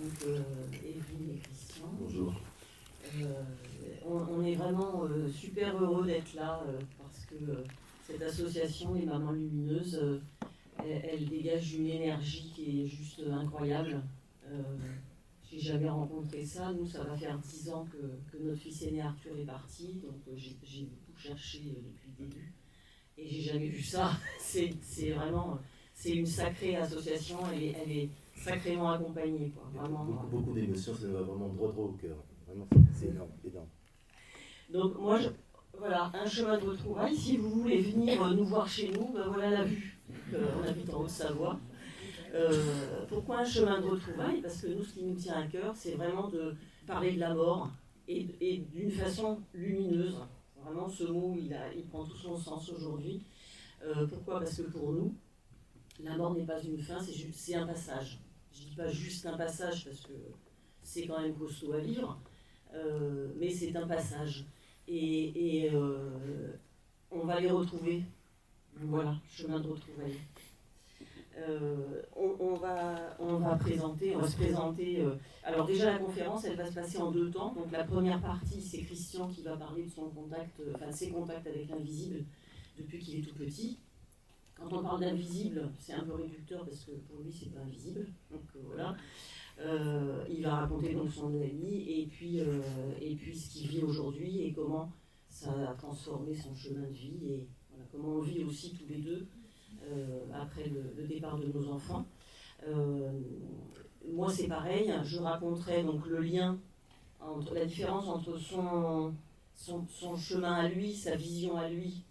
Evelyne et Christian. Bonjour. On est vraiment super heureux d'être là parce que cette association, les Mamans Lumineuses, elle dégage une énergie qui est juste incroyable. J'ai jamais rencontré ça. Nous, ça va faire 10 ans que notre fils aîné Arthur est parti, donc j'ai beaucoup cherché depuis le début et j'ai jamais vu ça. C'est vraiment, c'est une sacrée association. Elle est sacrément accompagnée, quoi. Vraiment. Beaucoup d'émotions, ça va vraiment droit au cœur. Vraiment, c'est énorme, énorme. Donc moi, voilà, un chemin de retrouvailles. Si vous voulez venir nous voir chez nous, ben voilà la vue. On habite en Haute-Savoie. Pourquoi un chemin de retrouvailles? Parce que nous, ce qui nous tient à cœur, c'est vraiment de parler de la mort et d'une façon lumineuse. Vraiment, ce mot, il prend tout son sens aujourd'hui. Pourquoi? Parce que pour nous, la mort n'est pas une fin, c'est un passage. Je ne dis pas juste un passage parce que c'est quand même costaud à vivre, mais c'est un passage. Et on va les retrouver. Voilà, chemin de retrouvailles. On va se présenter. Alors déjà, la conférence, elle va se passer en 2 temps. Donc la première partie, c'est Christian qui va parler de ses contacts avec l'invisible depuis qu'il est tout petit. Quand on parle d'invisible, c'est un peu réducteur parce que pour lui, c'est pas invisible. Donc voilà. Il va raconter donc son ami et puis ce qu'il vit aujourd'hui et comment ça a transformé son chemin de vie et voilà, comment on vit aussi tous les deux après le départ de nos enfants. Moi, c'est pareil. Je raconterai donc le lien la différence entre son chemin à lui, sa vision à lui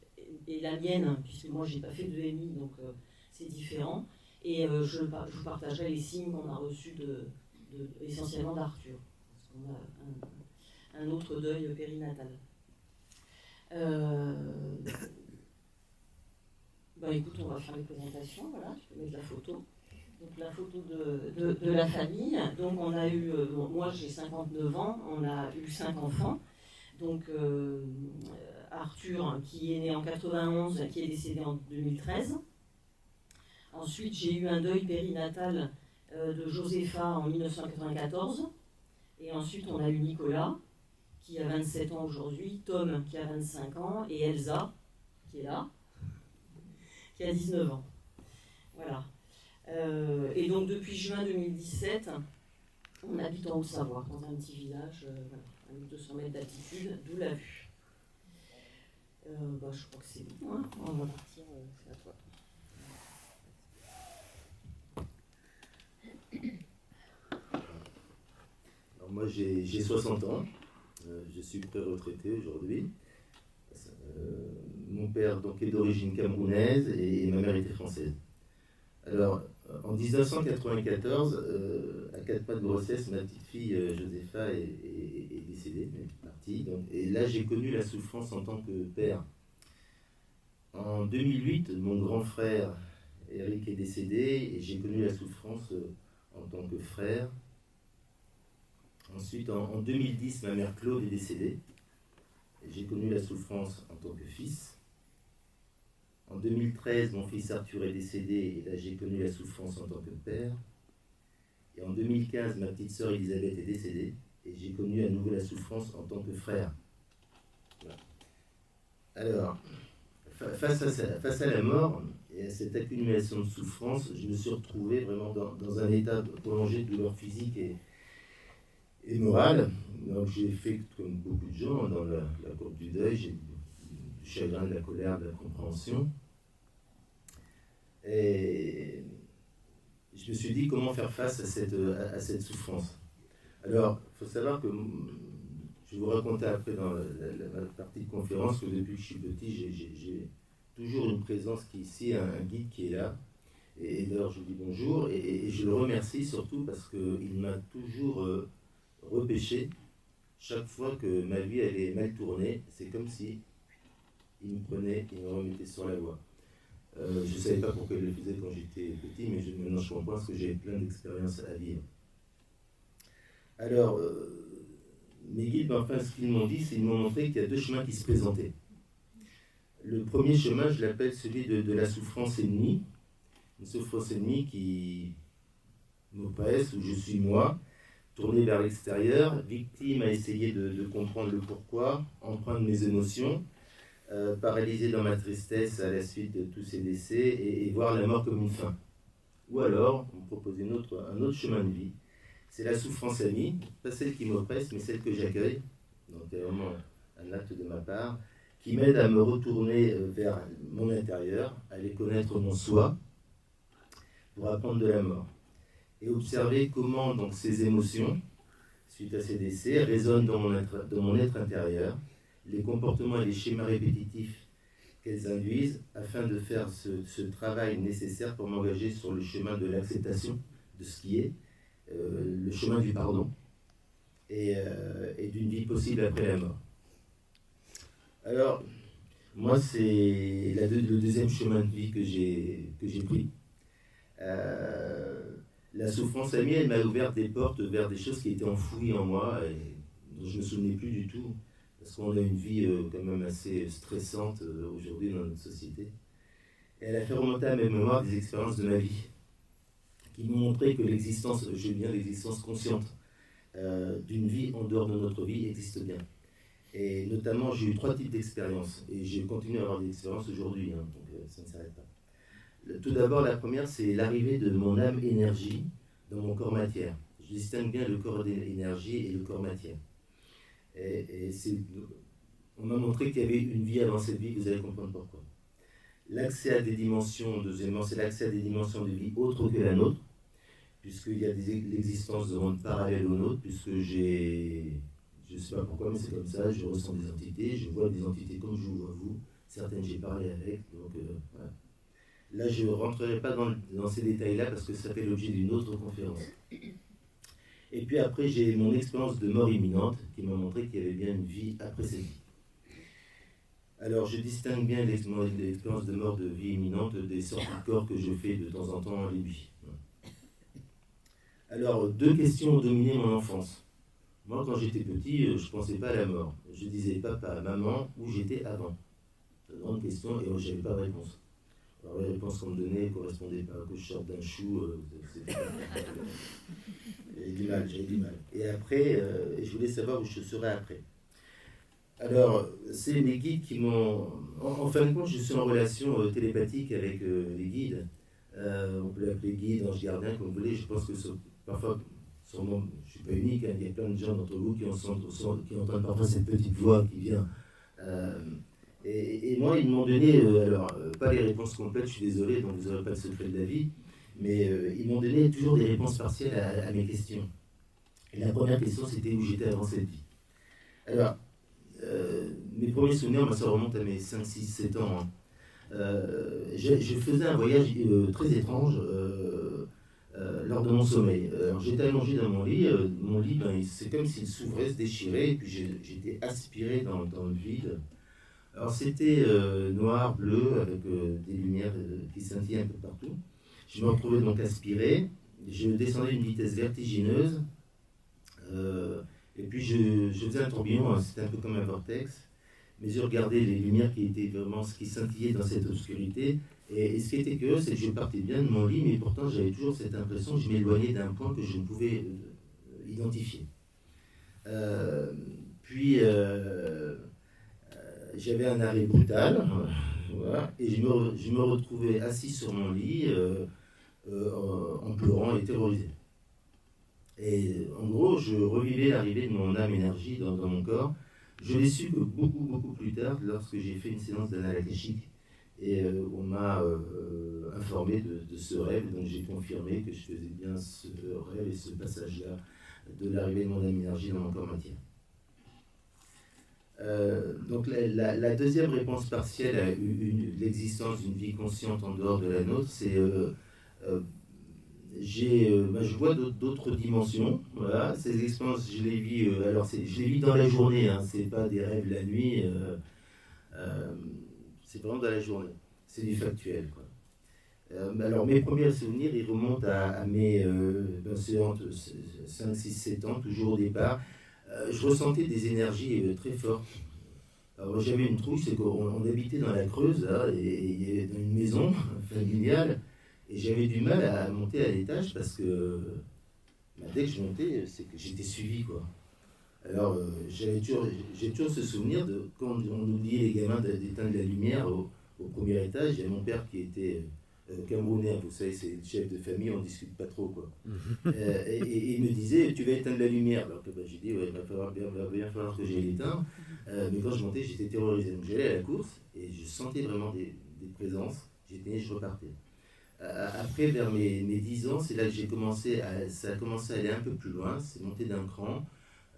et la mienne, puisque moi, j'ai pas fait de EMI, donc c'est différent. Et je vous partagerai les signes qu'on a reçus essentiellement d'Arthur, parce qu'on a un autre deuil périnatal. Écoute, on va faire les présentations, voilà, je peux mettre la photo. Donc la photo de la famille. Donc on a eu, moi j'ai 59 ans, on a eu 5 enfants. Donc Arthur qui est né en 91, qui est décédé en 2013. Ensuite j'ai eu un deuil périnatal de Josépha en 1994. Et ensuite on a eu Nicolas qui a 27 ans aujourd'hui, Tom qui a 25 ans et Elsa qui est là, qui a 19 ans. Voilà. Et donc depuis juin 2017, on habite en Haute-Savoie, dans un petit village, voilà, à 1200 mètres d'altitude, d'où la vue. Je crois que c'est bon, hein. On va partir, c'est à toi. Alors moi j'ai 60 ans, je suis pré-retraité aujourd'hui. Mon père donc, est d'origine camerounaise et ma mère était française. Alors, en 1994, à 4 mois de grossesse, ma petite fille Josépha est décédée, elle est partie. Donc, et là, j'ai connu la souffrance en tant que père. En 2008, mon grand frère Eric est décédé et j'ai connu la souffrance en tant que frère. Ensuite, en 2010, ma mère Claude est décédée et j'ai connu la souffrance en tant que fils. En 2013, mon fils Arthur est décédé et là j'ai connu la souffrance en tant que père. Et en 2015, ma petite sœur Elisabeth est décédée et j'ai connu à nouveau la souffrance en tant que frère. Voilà. Alors, face à la mort et à cette accumulation de souffrance, je me suis retrouvé vraiment dans un état prolongé de douleur physique et morale. Donc j'ai fait comme beaucoup de gens dans la courbe du deuil, j'ai du chagrin, de la colère, de la compréhension. Et je me suis dit comment faire face à cette souffrance. Alors, il faut savoir que je vais vous raconter après dans la partie de conférence que depuis que je suis petit, j'ai toujours une présence qui est ici, un guide qui est là. Et d'ailleurs, je lui dis bonjour et je le remercie surtout parce qu'il m'a toujours repêché chaque fois que ma vie allait mal tourner. C'est comme si il me prenait et me remettait sur la voie. Je ne savais pas pourquoi il le faisait quand j'étais petit, mais maintenant je comprends parce que j'ai plein d'expériences à vivre. Alors, mes guides, ce qu'ils m'ont dit, c'est qu'ils m'ont montré qu'il y a 2 chemins qui se présentaient. Le premier chemin, je l'appelle celui de la souffrance ennemie. Une souffrance ennemie qui m'oppresse, où je suis moi, tourné vers l'extérieur, victime à essayer de comprendre le pourquoi, empreint de mes émotions, paralysé dans ma tristesse à la suite de tous ces décès, et voir la mort comme une fin. Ou alors, on me propose un autre chemin de vie. C'est la souffrance amie, pas celle qui m'oppresse, mais celle que j'accueille. Donc il y a vraiment un acte de ma part qui m'aide à me retourner vers mon intérieur, à aller connaître mon soi, pour apprendre de la mort. Et observer comment donc, ces émotions, suite à ces décès, résonnent dans mon être intérieur, les comportements et les schémas répétitifs qu'elles induisent, afin de faire ce travail nécessaire pour m'engager sur le chemin de l'acceptation de ce qui est, le chemin du pardon, et d'une vie possible après la mort. Alors, moi, c'est le deuxième chemin de vie que j'ai pris. La souffrance amie, elle m'a ouvert des portes vers des choses qui étaient enfouies en moi et dont je ne me souvenais plus du tout, parce qu'on a une vie quand même assez stressante aujourd'hui dans notre société. Et elle a fait remonter à mes mémoires des expériences de ma vie qui m'ont montré que l'existence consciente d'une vie en dehors de notre vie existe bien. Et notamment, j'ai eu 3 types d'expériences, et je continue à avoir des expériences aujourd'hui, donc ça ne s'arrête pas. Tout d'abord, la première, c'est l'arrivée de mon âme énergie dans mon corps matière. Je distingue bien le corps d'énergie et le corps matière. On m'a montré qu'il y avait une vie avant cette vie, vous allez comprendre pourquoi. L'accès à des dimensions, deuxièmement, c'est l'accès à des dimensions de vie autres que la nôtre, puisqu'il y a l'existence de mondes parallèles aux nôtres, puisque je ne sais pas pourquoi, mais c'est comme ça, je ressens des entités, je vois des entités comme je vous vois vous, certaines j'ai parlé avec, donc voilà. Là, je ne rentrerai pas dans ces détails-là parce que ça fait l'objet d'une autre conférence. Et puis après, j'ai mon expérience de mort imminente qui m'a montré qu'il y avait bien une vie après cette vie. Alors, je distingue bien l'expérience de mort de vie imminente des sorties de corps que je fais de temps en temps en Libye. Alors, 2 questions ont dominé mon enfance. Moi, quand j'étais petit, je ne pensais pas à la mort. Je disais papa, maman, où j'étais avant. C'est une grande question et je n'avais pas de réponse. Alors, les réponses qu'on me donnait ne correspondaient pas, que je sorte d'un chou, j'avais du mal. Et après, je voulais savoir où je serais après. Alors, c'est les guides qui m'ont... En fin de compte, je suis en relation télépathique avec les guides. On peut l'appeler guide, ange gardien, comme vous voulez. Je pense que parfois, je ne suis pas unique, hein, il y a plein de gens d'entre vous qui entendent parfois cette petite voix qui vient... Et moi, ils m'ont donné, pas les réponses complètes, je suis désolé, donc vous n'aurez pas le secret de la vie, mais ils m'ont donné toujours des réponses partielles à mes questions. Et la première question, c'était où j'étais avant cette vie. Alors, mes premiers souvenirs, ça remonte à mes 5, 6, 7 ans. Je faisais un voyage très étrange lors de mon sommeil. Alors, j'étais allongé dans mon lit, c'est comme s'il s'ouvrait, se déchirait, et puis j'étais aspiré dans le vide. Alors c'était noir, bleu, avec des lumières qui scintillaient un peu partout. Je me retrouvais donc aspiré, je descendais d'une vitesse vertigineuse, et puis je faisais un tourbillon, hein, c'était un peu comme un vortex, mais je regardais les lumières qui étaient vraiment ce qui scintillait dans cette obscurité, et ce qui était curieux, c'est que je partais bien de mon lit, mais pourtant j'avais toujours cette impression que je m'éloignais d'un point que je ne pouvais identifier. J'avais un arrêt brutal, voilà, et je me retrouvais assis sur mon lit en pleurant et terrorisé. Et en gros, je revivais l'arrivée de mon âme énergie dans mon corps. Je l'ai su que beaucoup plus tard, lorsque j'ai fait une séance d'anal akashique, et on m'a informé de ce rêve, donc j'ai confirmé que je faisais bien ce rêve et ce passage-là de l'arrivée de mon âme énergie dans mon corps matière. Donc la deuxième réponse partielle à l'existence d'une vie consciente en dehors de la nôtre, c'est je vois d'autres dimensions. Voilà, ces expériences, je les vis. Je les vis dans la journée. Hein, c'est pas des rêves la nuit. C'est vraiment dans la journée. C'est du factuel, quoi. Alors mes premiers souvenirs, ils remontent à mes 5, 6, 7 ans, toujours au départ. Je ressentais des énergies très fortes. Alors j'avais une trouille, c'est qu'on habitait dans la Creuse, là, et il y avait dans une maison familiale, et j'avais du mal à monter à l'étage parce que Mais dès que je montais, c'est que j'étais suivi, quoi. Alors, j'ai toujours ce souvenir de quand on oubliait les gamins d'éteindre la lumière au premier étage. Il y a mon père qui était camerounais, vous savez, c'est le chef de famille, on discute pas trop, quoi. Et il me disait, tu vas éteindre la lumière. Alors que j'ai dit, ouais, il va bien falloir que j'aille l'éteindre. Mais quand je montais, j'étais terrorisé. Donc j'allais à la course et je sentais vraiment des présences. J'éteignais, je repartais. Après, vers mes 10 ans, c'est là que ça a commencé à aller un peu plus loin, c'est monté d'un cran.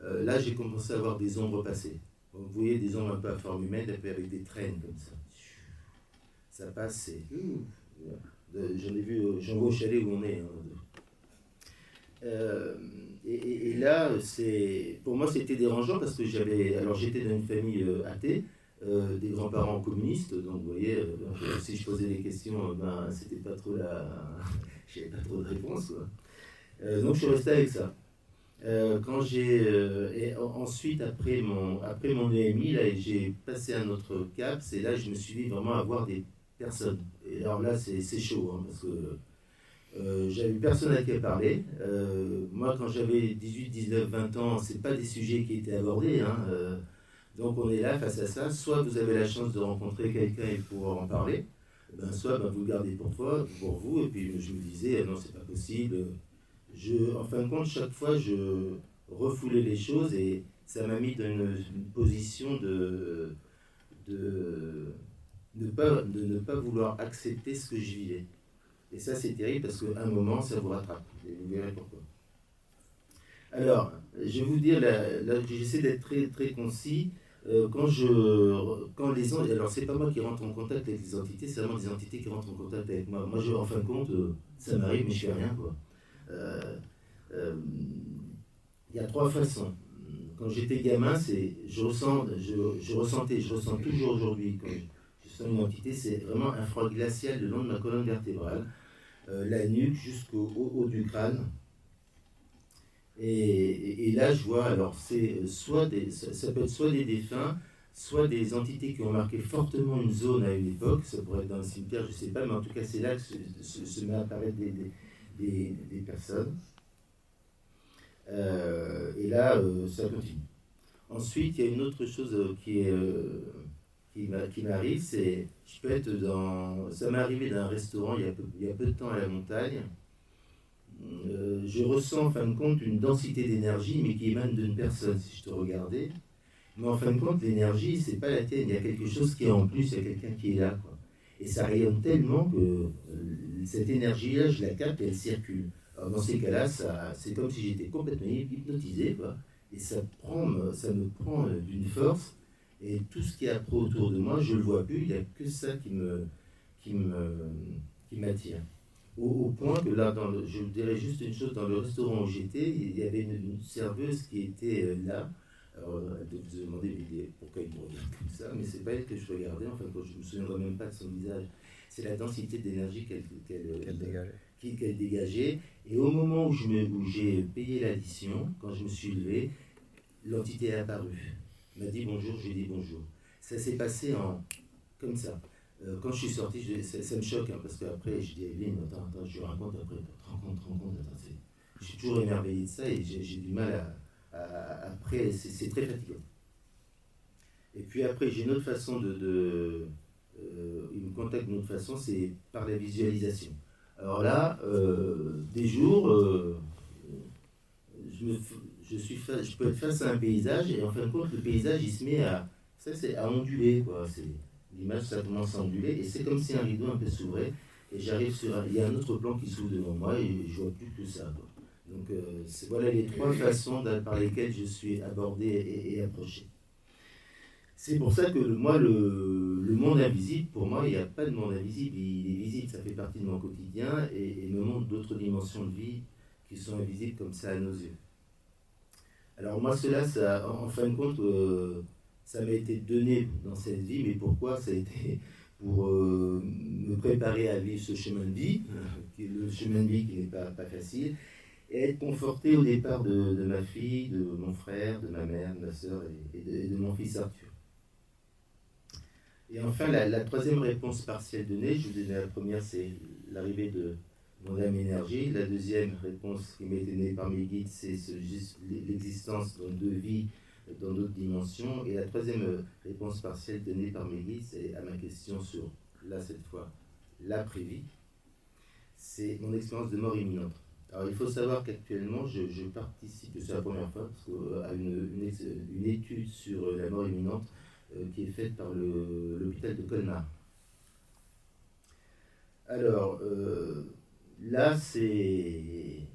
Là, j'ai commencé à voir des ombres passer. Donc, vous voyez des ombres un peu à forme humaine, un peu avec des traînes comme ça. Ça passe, c'est... J'en ai vu, j'en vois au chalet où on est. Et là, pour moi, c'était dérangeant parce que j'étais dans une famille athée, des grands-parents communistes, donc vous voyez, si je posais des questions, c'était pas trop j'avais pas trop de réponses, quoi. Donc je suis resté avec ça. Ensuite, après mon EMI, là, j'ai passé un autre cap, c'est là que je me suis dit vraiment à voir des personnes. Et alors là, c'est chaud, hein, parce que j'avais personne à qui parler. Moi, quand j'avais 18, 19, 20 ans, c'est pas des sujets qui étaient abordés, hein, donc on est là face à ça. Soit vous avez la chance de rencontrer quelqu'un et de pouvoir en parler, soit vous le gardez pour vous. Et puis je me disais, non, c'est pas possible. En fin de compte, chaque fois, je refoulais les choses et ça m'a mis dans une position de ne pas vouloir accepter ce que je vivais. Et ça, c'est terrible parce qu'à un moment, ça vous rattrape. Et vous verrez pourquoi. Alors, je vais vous dire, là j'essaie d'être très, très concis. Quand les entités, alors c'est pas moi qui rentre en contact avec les entités, c'est vraiment des entités qui rentrent en contact avec moi. Moi, en fin de compte, ça m'arrive, mais je fais rien, quoi. Il y a 3 façons. Quand j'étais gamin, je ressens toujours aujourd'hui, quand je sens une entité, c'est vraiment un froid glacial le long de ma colonne vertébrale, la nuque jusqu'au haut du crâne. Et là, je vois, alors c'est ça peut être soit des défunts, soit des entités qui ont marqué fortement une zone à une époque, ça pourrait être dans le cimetière, je ne sais pas, mais en tout cas, c'est là que se met à apparaître des personnes. Et là, ça continue. Ensuite, il y a une autre chose qui m'arrive, c'est, je peux être ça m'est arrivé dans un restaurant il y a peu de temps à la montagne. Je ressens en fin de compte une densité d'énergie, mais qui émane d'une personne, si je te regardais. Mais en fin de compte, l'énergie, c'est pas la tienne, il y a quelque chose qui est en plus, il y a quelqu'un qui est là, quoi. Et ça rayonne tellement que cette énergie-là, je la capte et elle circule. Alors dans ces cas-là, c'est comme si j'étais complètement hypnotisé, quoi. Et ça me prend d'une force, et tout ce qui est après autour de moi, je le vois plus, il n'y a que ça qui m'attire. Au point que là, je vous dirais juste une chose, dans le restaurant où j'étais, il y avait une serveuse qui était là. Alors, elle devait se demander pourquoi il me regarde comme ça, mais c'est pas elle que je regardais, enfin, quand je me souviendrai même pas de son visage. C'est la densité d'énergie qu'elle dégageait. Et au moment où j'ai payé l'addition, quand je me suis levé, l'entité est apparue. Elle m'a dit bonjour, je lui ai dit bonjour. Ça s'est passé comme ça. Quand je suis sorti, ça me choque, hein, parce qu'après, je dis à Evelyne, attends, je lui raconte après, te rends compte, je suis toujours émerveillé de ça et j'ai du mal après, c'est très fatigant. Et puis après, j'ai une autre façon il me contacte d'une autre façon, c'est par la visualisation. Alors là, des jours, je peux être face à un paysage et en fin de compte, le paysage, il se met à onduler, quoi. L'image, ça commence à onduler et c'est comme si un rideau un peu s'ouvrait et il y a un autre plan qui s'ouvre devant moi et je vois plus que ça, quoi. Donc voilà les 3 façons par lesquelles je suis abordé et approché. C'est pour ça que moi, le monde invisible, pour moi, il n'y a pas de monde invisible, il est visible, ça fait partie de mon quotidien et me montre d'autres dimensions de vie qui sont invisibles comme ça à nos yeux. Alors moi, en fin de compte, ça m'a été donné dans cette vie, mais pourquoi? Ça a été pour me préparer à vivre ce chemin de vie, le chemin de vie qui n'est pas facile, et être conforté au départ de ma fille, de mon frère, de ma mère, de ma soeur et de mon fils Arthur. Et enfin, la 3e réponse partielle donnée, je vous ai donné la première, c'est l'arrivée mon âme énergie. La deuxième réponse qui m'a été donnée par mes guides, c'est l'existence dans deux vies, dans d'autres dimensions. Et la troisième réponse partielle donnée par mes guides, c'est à ma question sur, là cette fois, l'après-vie. C'est mon expérience de mort imminente. Alors il faut savoir qu'actuellement, je participe, c'est la première fois, à une étude sur la mort imminente qui est faite par l'hôpital de Colmar. Alors, là, j'ai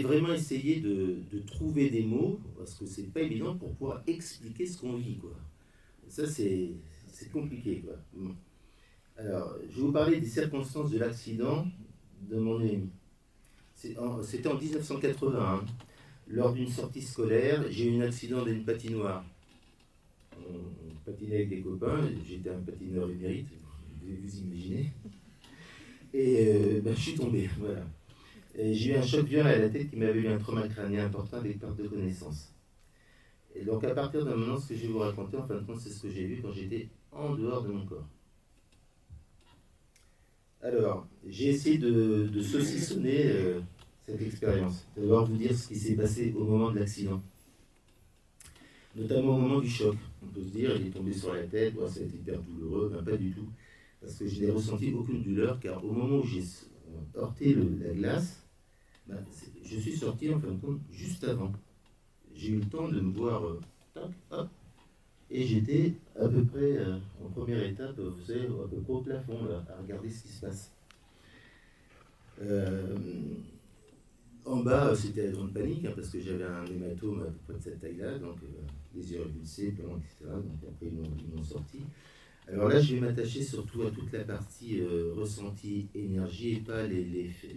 vraiment essayé de trouver des mots, parce que c'est pas évident pour pouvoir expliquer ce qu'on vit, quoi. Ça, c'est compliqué, quoi. Alors, je vais vous parler des circonstances de l'accident de mon ami. C'était en 1981, lors d'une sortie scolaire, j'ai eu un accident d'une patinoire. On patinait avec des copains, j'étais un patineur émérite, vous imaginez. Et je suis tombé, voilà. Et j'ai eu un choc violent à la tête qui m'avait eu un trauma crânien important avec perte de connaissance. Et donc à partir d'un moment, ce que je vais vous raconter, en fin de compte, c'est ce que j'ai vu quand j'étais en dehors de mon corps. Alors, j'ai essayé de saucissonner cette expérience, d'abord vous dire ce qui s'est passé au moment de l'accident, notamment au moment du choc. On peut se dire, il est tombé sur la tête, ça a été hyper douloureux, ben, pas du tout, parce que je n'ai ressenti aucune douleur, car au moment où j'ai heurté la glace, ben, je suis sorti en fin de compte juste avant. J'ai eu le temps de me voir, tac, hop, et j'étais à peu près en première étape, vous savez, à peu près au plafond, là, à regarder ce qui se passe. En bas, c'était la grande panique, parce que j'avais un hématome à peu près de cette taille-là, donc les yeux répulsés, plans, etc. Donc après, ils m'ont sorti. Alors là, je vais m'attacher surtout à toute la partie ressenti, énergie, et pas les faits.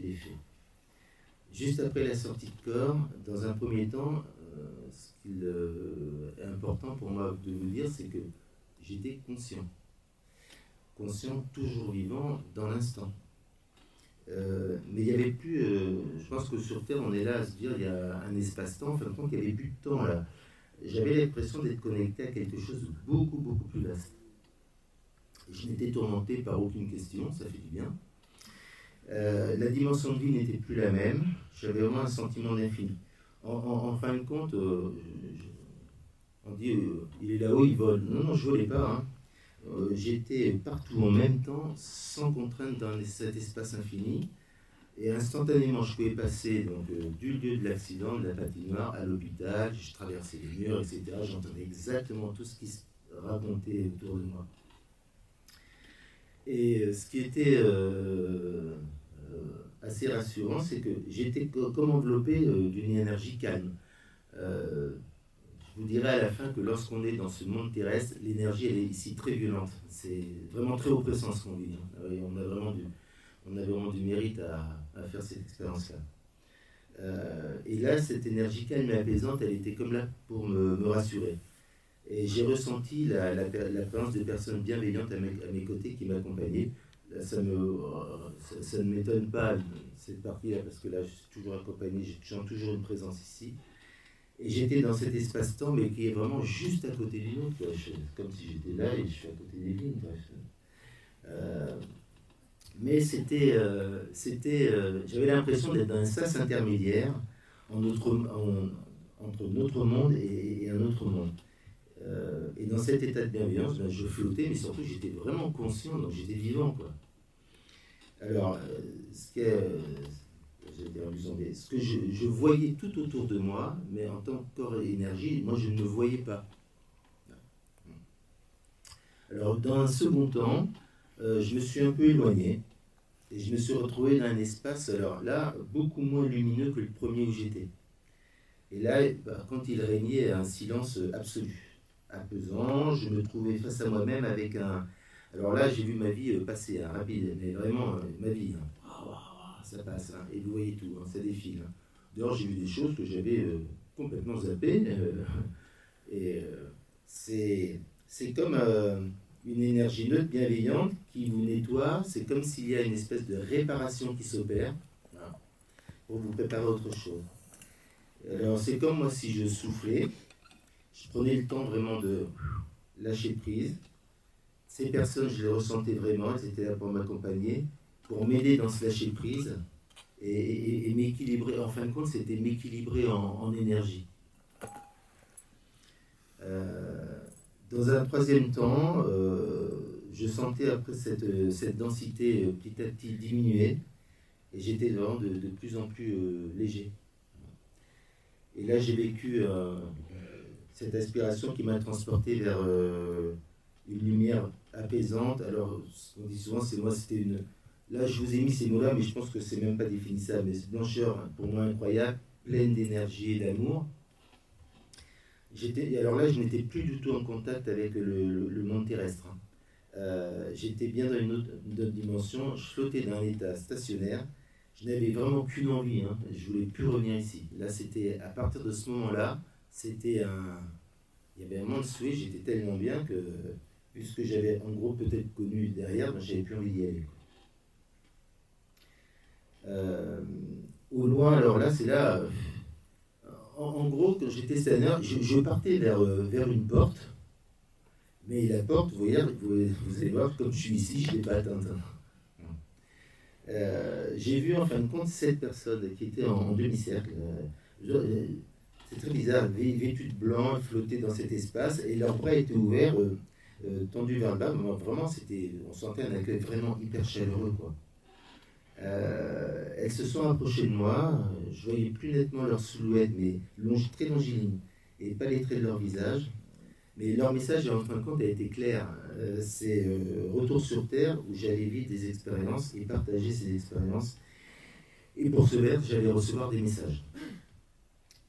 Juste après la sortie de corps, dans un premier temps, ce qu'il est important pour moi de vous dire, c'est que j'étais conscient. Conscient, toujours vivant, dans l'instant. Mais il n'y avait plus, je pense que sur Terre, on est là à se dire, il y a un espace-temps, en fin de compte, il n'y avait plus de temps là. J'avais l'impression d'être connecté à quelque chose de beaucoup, beaucoup plus vaste. Je n'étais tourmenté par aucune question, ça fait du bien. La dimension de vie n'était plus la même, j'avais vraiment un sentiment d'infini. En fin de compte, on dit, il est là-haut, il vole. Non, je ne volais pas, hein. J'étais partout en même temps, sans contrainte dans cet espace infini, et instantanément je pouvais passer donc, du lieu de l'accident, de la patinoire, à l'hôpital, je traversais les murs, etc. J'entendais exactement tout ce qui se racontait autour de moi. Et ce qui était assez rassurant, c'est que j'étais comme enveloppé d'une énergie calme. Je vous dirais à la fin que lorsqu'on est dans ce monde terrestre, l'énergie elle est ici très violente. C'est vraiment très oppressant ce qu'on vit. On a vraiment du mérite à faire cette expérience-là. Et là, cette énergie calme et apaisante, elle était comme là pour me rassurer. Et j'ai ressenti la présence de personnes bienveillantes à mes côtés qui m'accompagnaient. Ça ne m'étonne pas cette partie-là, parce que là, je suis toujours accompagné, j'ai toujours une présence ici. Et j'étais dans cet espace-temps, mais qui est vraiment juste à côté d'une autre. Comme si j'étais là et je suis à côté des lignes. Mais j'avais l'impression d'être dans un sas intermédiaire entre notre monde et un autre monde. Et dans cet état de bienveillance, je flottais, mais surtout j'étais vraiment conscient, donc j'étais vivant, quoi. Alors, ce que je voyais tout autour de moi, mais en tant que corps et énergie, moi je ne me voyais pas. Alors, dans un second temps, je me suis un peu éloigné, et je me suis retrouvé dans un espace, alors là, beaucoup moins lumineux que le premier où j'étais. Et là, quand il régnait un silence absolu, apaisant, je me trouvais face à moi-même avec un... Alors là, j'ai vu ma vie passer, rapide, mais vraiment ma vie. Ça passe, et vous voyez tout, ça défile. D'ailleurs, j'ai vu des choses que j'avais complètement zappées. C'est comme une énergie neutre, bienveillante, qui vous nettoie. C'est comme s'il y a une espèce de réparation qui s'opère, pour vous préparer à autre chose. Alors, c'est comme moi si je soufflais. Je prenais le temps vraiment de lâcher prise. Ces personnes, je les ressentais vraiment, elles étaient là pour m'accompagner, pour m'aider dans ce lâcher prise. et m'équilibrer. En fin de compte, c'était m'équilibrer en énergie. Dans un troisième temps, je sentais après cette densité petit à petit diminuer, et j'étais vraiment de plus en plus léger. Et là, j'ai vécu cette aspiration qui m'a transporté vers une lumière apaisante. Alors, on dit souvent, c'est moi, c'était une... Là, je vous ai mis ces mots-là, mais je pense que c'est même pas définissable. Mais cette blancheur, pour moi, incroyable, pleine d'énergie et d'amour. Alors là, je n'étais plus du tout en contact avec le monde terrestre. J'étais bien dans une autre dimension. Je flottais dans un état stationnaire. Je n'avais vraiment qu'une envie. Je voulais plus revenir ici. Là, c'était à partir de ce moment-là, c'était un... Il y avait un moment de souhait. J'étais tellement bien que, puisque j'avais en gros peut-être connu derrière, ben, j'avais plus envie d'y aller. Au loin, alors là, c'est là... En gros, quand j'étais stationnaire, je partais vers une porte, mais la porte, vous allez voir, comme je suis ici, je ne l'ai pas atteinte. J'ai vu en fin de compte 7 personnes qui étaient en demi-cercle. C'est très bizarre, vêtues de blanc, flottaient dans cet espace, et leurs bras étaient ouverts, tendus vers le bas. Vraiment, on sentait un accueil vraiment hyper chaleureux, quoi. Elles se sont approchées de moi, je voyais plus nettement leur silhouette, mais très longiligne, et pas les traits de leur visage. Mais leur message, en fin de compte, a été clair. C'est retour sur Terre, où j'allais vivre des expériences et partager ces expériences. Et pour ce faire, j'allais recevoir des messages.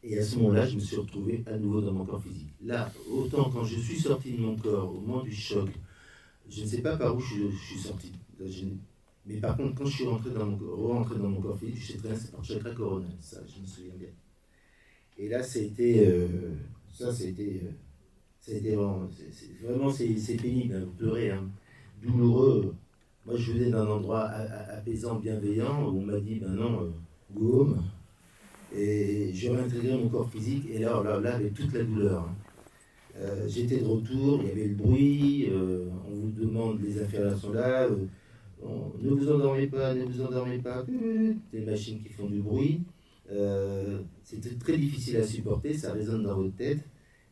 Et à ce moment-là, je me suis retrouvé à nouveau dans mon corps physique. Là, autant quand je suis sorti de mon corps, au moment du choc, je ne sais pas par où je suis sorti. Mais par contre, quand je suis rentré dans mon corps physique, je sais très bien, c'est par chakra coronal, ça, je me souviens bien. Et là, ça a été vraiment, c'est pénible, hein, vous pleurez, hein, douloureux. Moi, je venais d'un endroit apaisant, bienveillant, où on m'a dit, ben non, go home. Et je réintégrais mon corps physique, et là, avec toute la douleur. Hein. J'étais de retour, il y avait le bruit, on vous demande, les infirmières sont là, ne vous endormez pas, des machines qui font du bruit. C'était très difficile à supporter, ça résonne dans votre tête.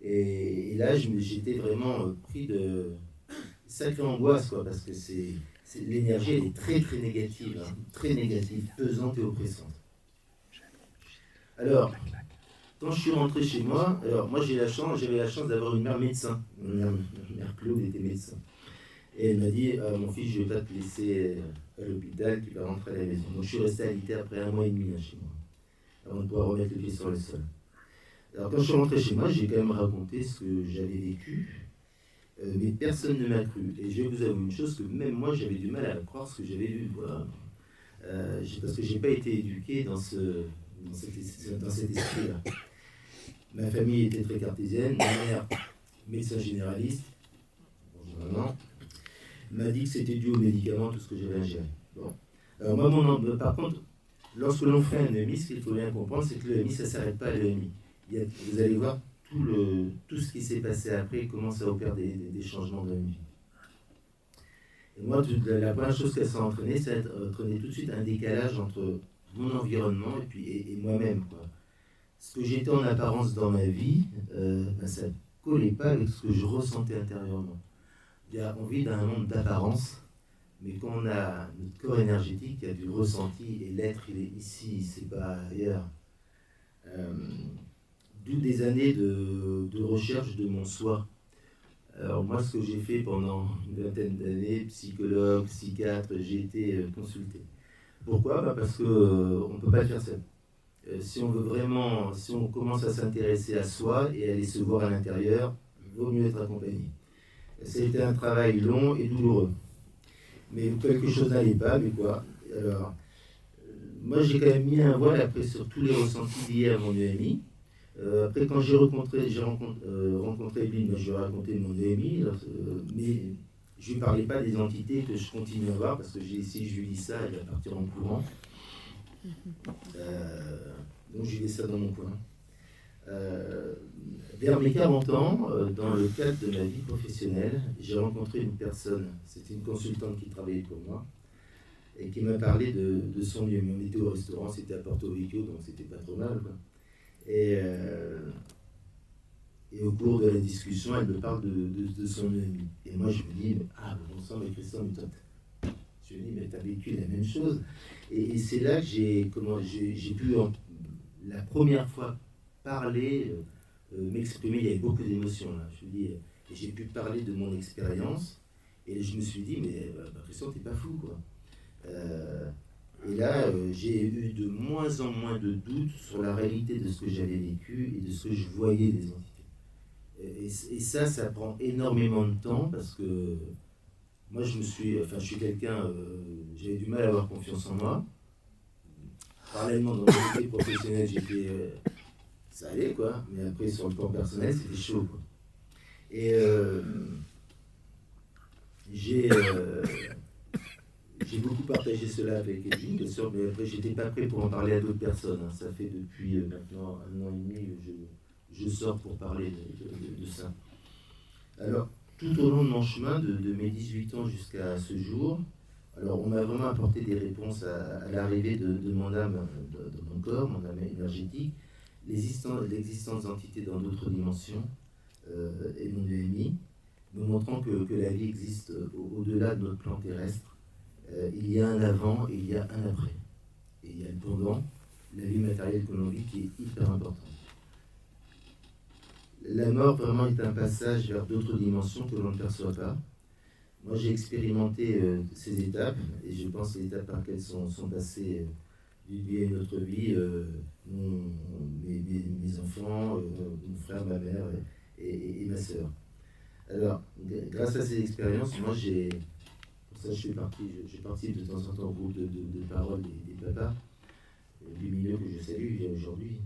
Et là, j'étais vraiment pris de sacrée angoisse, quoi, parce que l'énergie, elle est très très négative, hein, très négative, pesante et oppressante. Alors, quand je suis rentré chez moi, alors moi j'avais la chance d'avoir une mère médecin. Ma mère Claude était médecin. Et elle m'a dit, mon fils, je ne vais pas te laisser à l'hôpital, tu vas rentrer à la maison. Donc je suis resté alité après 1 mois et demi là, chez moi, avant de pouvoir remettre le pied sur le sol. Alors quand je suis rentré chez moi, j'ai quand même raconté ce que j'avais vécu, mais personne ne m'a cru. Et je vais vous avouer une chose, que même moi j'avais du mal à croire ce que j'avais vu. Voilà. Parce que je n'ai pas été éduqué dans cet esprit-là. Ma famille était très cartésienne, ma mère, médecin généraliste, bonjour, m'a dit que c'était dû aux médicaments, tout ce que j'avais ingéré. Bon. Alors moi, par contre, lorsque l'on fait un EMI, ce qu'il faut bien comprendre, c'est que le EMI, ça ne s'arrête pas à l'EMI. Vous allez voir tout ce qui s'est passé après, comment ça opère des changements dans une vie. Et moi, la première chose qu'elle s'est entraînée, c'est entraîner tout de suite un décalage entre mon environnement et moi-même, quoi. Ce que j'étais en apparence dans ma vie, ça ne collait pas avec ce que je ressentais intérieurement. On vit dans un monde d'apparence, mais quand on a notre corps énergétique, il y a du ressenti, et l'être, il est ici, c'est pas ailleurs. D'où des années de recherche de mon soi. Alors moi, ce que j'ai fait pendant une vingtaine d'années, psychologue, psychiatre, j'ai été consulté. Pourquoi ? Parce qu'on ne peut pas le faire seul. Si on commence à s'intéresser à soi et à aller se voir à l'intérieur, il vaut mieux être accompagné. C'était un travail long et douloureux. Mais quelque chose n'allait pas, mais quoi ? Alors, moi j'ai quand même mis un voile après sur tous les ressentis liés à mon EMI. Après, quand j'ai rencontré Evelyne, je lui ai raconté mon EMI, mais je ne lui parlais pas des entités que je continue à voir, parce que si je lui dis ça, elle va partir en courant. Donc j'ai laissé ça dans mon coin. Vers mes 40 ans, dans le cadre de ma vie professionnelle, j'ai rencontré une personne, c'était une consultante qui travaillait pour moi, et qui m'a parlé de son lieu. On était au restaurant, c'était à Porto Vecchio, donc c'était pas trop mal, quoi. Et au cours de la discussion, elle me parle de son ami. Et moi, je me dis, ah, bon sang, mais Christian, mais toi, je me dis, mais t'as vécu la même chose. Et c'est là que j'ai pu, la première fois, parler, m'exprimer. Il y avait beaucoup d'émotions, là. Je me dis, et j'ai pu parler de mon expérience. Et je me suis dit, mais Christian, t'es pas fou, quoi. Et là, j'ai eu de moins en moins de doutes sur la réalité de ce que j'avais vécu et de ce que je voyais des entités. Et ça prend énormément de temps parce que moi, je suis quelqu'un, j'avais du mal à avoir confiance en moi. Parallèlement, dans mon métier professionnel, ça allait, quoi. Mais après, sur le plan personnel, c'était chaud, quoi. Et j'ai beaucoup partagé cela avec Edwin, bien sûr, mais après, j'étais pas prêt pour en parler à d'autres personnes. Hein. Ça fait depuis maintenant 1 an et demi que je sors pour parler de ça. Alors, tout au long de mon chemin, de mes 18 ans jusqu'à ce jour, alors on m'a vraiment apporté des réponses à l'arrivée de mon âme dans mon corps, mon âme énergétique, l'existence d'entités dans d'autres dimensions, et mon EMI, nous montrant que la vie existe au-delà de notre plan terrestre. Il y a un avant et il y a un après. Et il y a le pendant, la vie matérielle que l'on vit, qui est hyper importante. La mort vraiment est un passage vers d'autres dimensions que l'on ne perçoit pas. Moi, j'ai expérimenté ces étapes, et je pense les étapes par lesquelles sont passées d'une vie à une autre vie, mes enfants, mon frère, ma mère et ma sœur. Alors, grâce à ces expériences, moi, pour ça, je participe de temps en temps au groupe de parole des papas, du milieu que je salue aujourd'hui.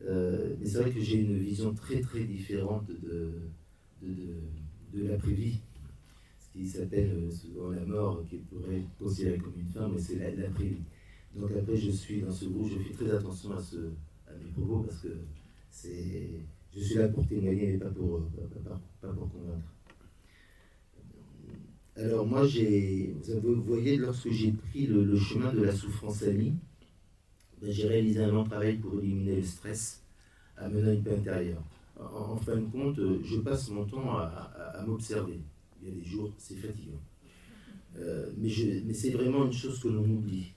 Mais c'est vrai que j'ai une vision très très différente de l'après-vie. Ce qui s'appelle souvent la mort, qui pourrait être considérée comme une fin, mais c'est l'après-vie. Donc après, je suis dans ce groupe, je fais très attention à mes propos parce que je suis là pour témoigner et pas pour convaincre. Alors moi, vous voyez, lorsque j'ai pris le chemin de la souffrance amie, j'ai réalisé un long travail pour éliminer le stress, amenant une paix intérieure. En fin de compte, je passe mon temps à m'observer. Il y a des jours, c'est fatigant. Mais c'est vraiment une chose que l'on oublie.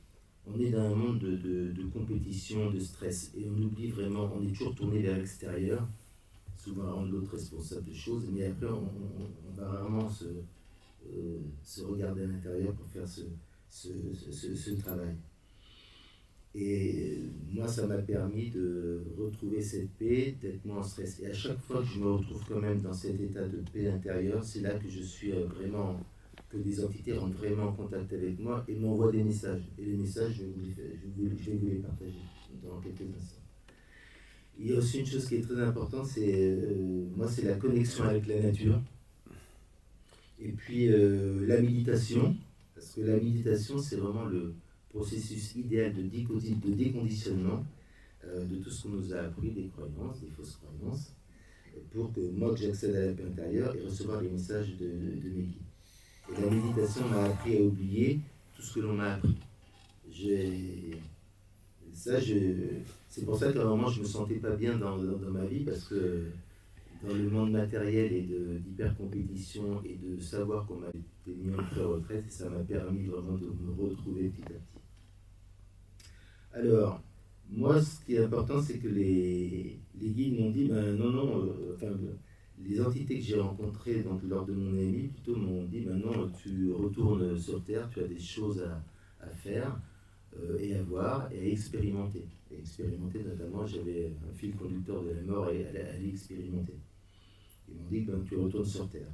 On est dans un monde de compétition, de stress, et on oublie vraiment, on est toujours tourné vers l'extérieur, souvent rendre l'autre responsable de choses, mais après on va vraiment se regarder à l'intérieur pour faire ce travail. Et moi, ça m'a permis de retrouver cette paix, d'être moins en stress. Et à chaque fois que je me retrouve quand même dans cet état de paix intérieure, c'est là que je suis vraiment, que des entités rentrent vraiment en contact avec moi et m'envoient des messages. Et les messages, je vais vous les partager dans quelques instants. Il y a aussi une chose qui est très importante, moi, c'est la connexion avec la nature. Et puis la méditation, parce que la méditation, c'est vraiment le processus idéal de déconditionnement de tout ce qu'on nous a appris, des croyances, des fausses croyances, pour que moi, que j'accède à la paix intérieure et recevoir les messages de mes guides. Et la méditation m'a appris à oublier tout ce que l'on m'a appris. C'est pour ça qu'à un moment, je ne me sentais pas bien dans ma vie, parce que dans le monde matériel et d'hyper-compétition et de savoir qu'on m'avait mis en pré-retraite, ça m'a permis vraiment de me retrouver petit à petit. Alors, moi, ce qui est important, c'est que les guides m'ont dit, les entités que j'ai rencontrées donc, lors de mon ami, plutôt m'ont dit, maintenant tu retournes sur Terre, tu as des choses à faire et à voir et à expérimenter. Et expérimenter, notamment, j'avais un fil conducteur de la mort et à l'expérimenter. Ils m'ont dit, tu retournes sur Terre.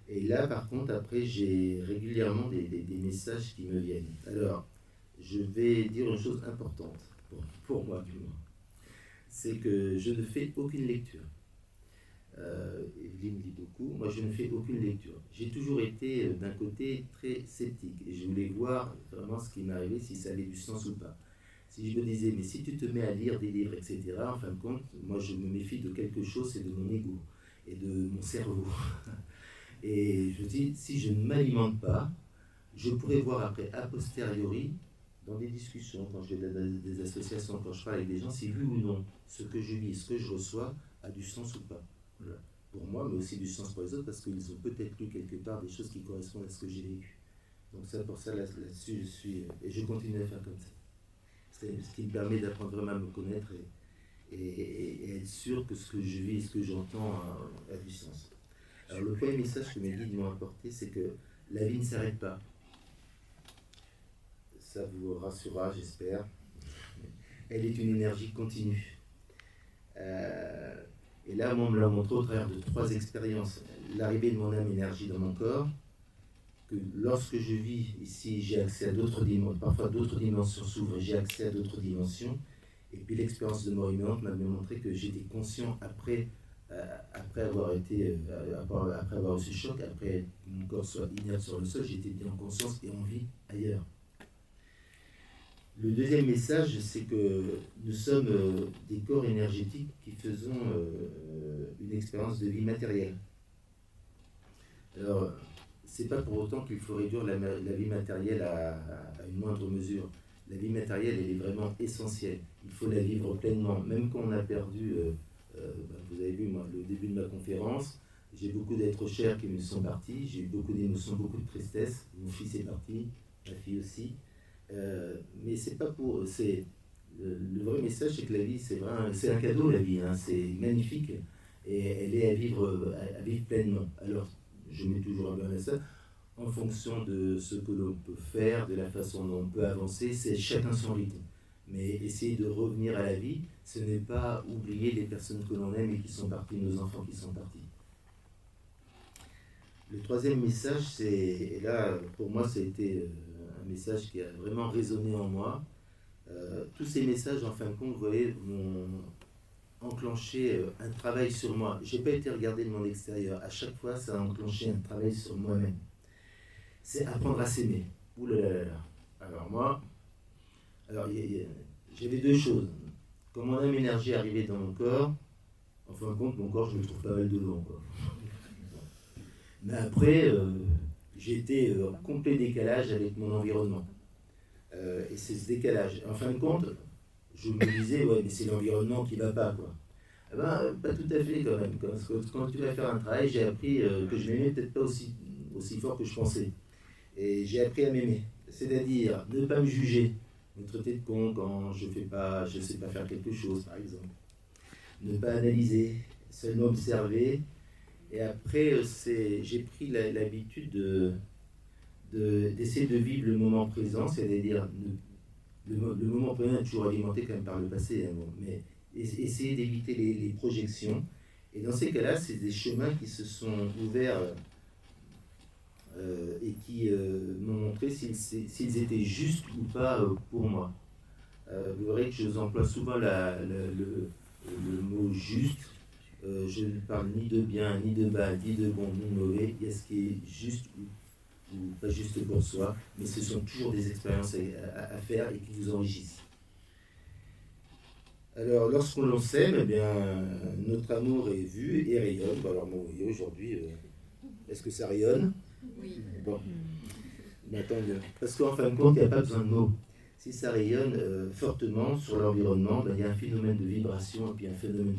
Et là, par contre, après, j'ai régulièrement des messages qui me viennent. Alors, je vais dire une chose importante, pour moi du moins. C'est que je ne fais aucune lecture. Evelyne dit beaucoup, moi je ne fais aucune lecture. J'ai toujours été d'un côté très sceptique et je voulais voir vraiment ce qui m'arrivait, si ça avait du sens ou pas. Si je me disais, mais si tu te mets à lire des livres, etc., en fin de compte, moi je me méfie de quelque chose, c'est de mon ego et de mon cerveau. Et je dis, si je ne m'alimente pas, je pourrais voir après, a posteriori, dans des discussions, quand je vais dans des associations, quand je parle avec des gens, si oui ou non, ce que je vis, ce que je reçois, a du sens ou pas. Voilà. Pour moi, mais aussi du sens pour les autres, parce qu'ils ont peut-être lu quelque part des choses qui correspondent à ce que j'ai vécu. Donc ça, pour ça, là-dessus, je suis... Et je continue à faire comme ça. C'est ce qui me permet d'apprendre vraiment à me connaître et être sûr que ce que je vis et ce que j'entends a du sens. Alors le premier message que mes guides m'ont apporté, c'est que la vie ne s'arrête pas. Ça vous rassurera, j'espère. Elle est une énergie continue. Et là, on me l'a montré au travers de 3 expériences. L'arrivée de mon âme énergie dans mon corps, que lorsque je vis ici, j'ai accès à d'autres dimensions, parfois d'autres dimensions s'ouvrent, j'ai accès à d'autres dimensions. Et puis l'expérience de mort imminente m'a montré que j'étais conscient après avoir eu ce choc, après que mon corps soit inerte sur le sol, j'étais bien en conscience et en vie ailleurs. Le deuxième message, c'est que nous sommes des corps énergétiques qui faisons une expérience de vie matérielle. Alors, c'est pas pour autant qu'il faut réduire la vie matérielle à une moindre mesure. La vie matérielle, elle est vraiment essentielle. Il faut la vivre pleinement. Même quand on a perdu, vous avez vu, moi, le début de ma conférence, j'ai beaucoup d'êtres chers qui me sont partis, j'ai eu beaucoup d'émotions, beaucoup de tristesse. Mon fils est parti, ma fille aussi. Mais c'est pas pour... le vrai message, c'est que la vie, c'est un cadeau, la vie. Hein, c'est magnifique. Et elle est à vivre pleinement. Alors, je mets toujours un bien à ça. En fonction de ce que l'on peut faire, de la façon dont on peut avancer, c'est chacun son rythme. Mais essayer de revenir à la vie, ce n'est pas oublier les personnes que l'on aime et qui sont parties, nos enfants qui sont partis. Le troisième message, et là, pour moi, ça a été un message qui a vraiment résonné en moi. Tous ces messages, en fin de compte, vous voyez, m'ont enclenché un travail sur moi. Je n'ai pas été regardé de mon extérieur. À chaque fois, ça a enclenché un travail sur moi-même. C'est apprendre à s'aimer. Ouh là là là là. Alors moi, j'avais 2 choses. Quand mon âme énergie arrivait dans mon corps, en fin de compte, mon corps, je me trouve pas mal dedans, quoi. Mais après, j'étais en complet décalage avec mon environnement. Et c'est ce décalage. En fin de compte, je me disais, ouais, mais c'est l'environnement qui va pas, quoi. Eh ben, pas tout à fait quand même. Parce que quand tu vas faire un travail, j'ai appris que je m'aimais peut-être pas aussi fort que je pensais. Et j'ai appris à m'aimer, c'est-à-dire ne pas me juger, me traiter de con quand je ne sais pas faire quelque chose, par exemple. Ne pas analyser, seulement observer. Et après, j'ai pris l'habitude d'essayer de vivre le moment présent, c'est-à-dire le moment présent est toujours alimenté quand même par le passé, hein, bon, mais essayer d'éviter les projections. Et dans ces cas-là, c'est des chemins qui se sont ouverts et qui m'ont montré s'ils étaient justes ou pas pour moi. Vous verrez que je emploie souvent le mot juste. Je ne parle ni de bien, ni de bas, ni de bon, ni de mauvais. Il y a ce qui est juste ou pas juste pour soi, mais ce sont toujours des expériences à faire et qui vous enrichissent. Alors, lorsqu'on l'on s'aime, eh bien, notre amour est vu et rayonne. Bon, alors, bon, aujourd'hui, est-ce que ça rayonne? Oui. Bon, mais tant mieux. Parce qu'en fin de compte, il n'y a pas besoin de mots. Si ça rayonne fortement sur l'environnement, ben, il y a un phénomène de vibration et puis un phénomène